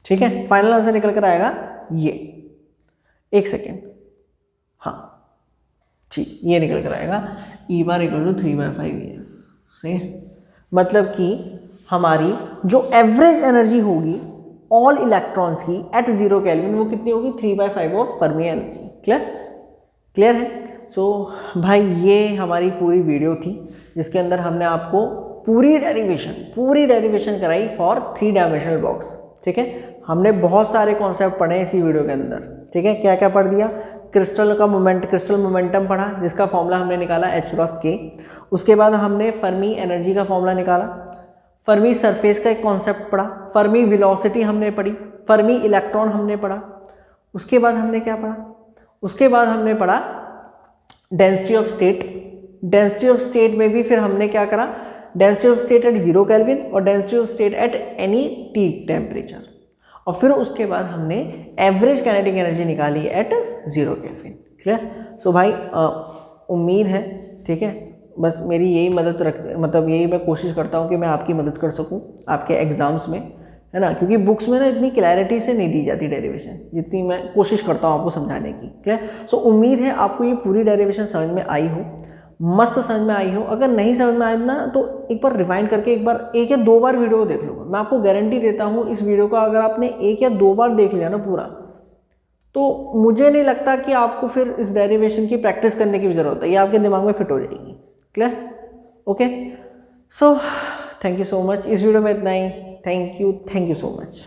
ठीक है, फाइनल आंसर निकल कर आएगा ये, एक सेकेंड, हाँ ठीक, ये निकल कर आएगा E बार इक्वल टू 3/5 सही है। मतलब कि हमारी जो एवरेज एनर्जी होगी ऑल इलेक्ट्रॉन्स की एट 0 केल्विन, वो कितनी होगी, 3/5 ऑफ फर्मी एनर्जी, क्लियर है। सो भाई ये हमारी पूरी वीडियो थी जिसके अंदर हमने आपको पूरी डेरिवेशन कराई फॉर 3 डायमेंशनल बॉक्स, ठीक है। हमने बहुत सारे कॉन्सेप्ट पढ़े इसी वीडियो के अंदर, ठीक है। क्या क्या पढ़ दिया, क्रिस्टल मोमेंटम पढ़ा जिसका फॉर्मूला हमने निकाला h×k। उसके बाद हमने फर्मी एनर्जी का फॉर्मूला निकाला, फर्मी सरफेस का एक कॉन्सेप्ट पढ़ा, फर्मी वेलोसिटी हमने पढ़ी, फर्मी इलेक्ट्रॉन हमने पढ़ा। उसके बाद हमने क्या पढ़ा, उसके बाद हमने पढ़ा डेंसिटी ऑफ स्टेट में भी फिर हमने क्या करा, density of state at 0 kelvin और density of state at any T temperature, और फिर उसके बाद हमने एवरेज काइनेटिक एनर्जी निकाली एट 0 केल्विन, क्लियर। सो भाई उम्मीद है, ठीक है, बस मेरी यही मतलब यही मैं कोशिश करता हूँ कि मैं आपकी मदद कर सकूँ आपके एग्जाम्स में, है ना, क्योंकि बुक्स में ना इतनी क्लैरिटी से नहीं दी जाती डेरिवेशन जितनी मैं कोशिश करता हूँ आपको समझाने की, क्लियर। सो उम्मीद है आपको ये पूरी डेरिवेशन समझ में आई हो, मस्त समझ में आई हो। अगर नहीं समझ में आए ना तो एक बार रिवाइंड करके एक या दो बार वीडियो को देख लो। मैं आपको गारंटी देता हूँ इस वीडियो को अगर आपने 1 या 2 बार देख लिया ना पूरा, तो मुझे नहीं लगता कि आपको फिर इस डेरिवेशन की प्रैक्टिस करने की भी जरूरत है, ये आपके दिमाग में फिट हो जाएगी, clear, okay. So thank you so much, इस वीडियो में इतना ही। Thank you so much.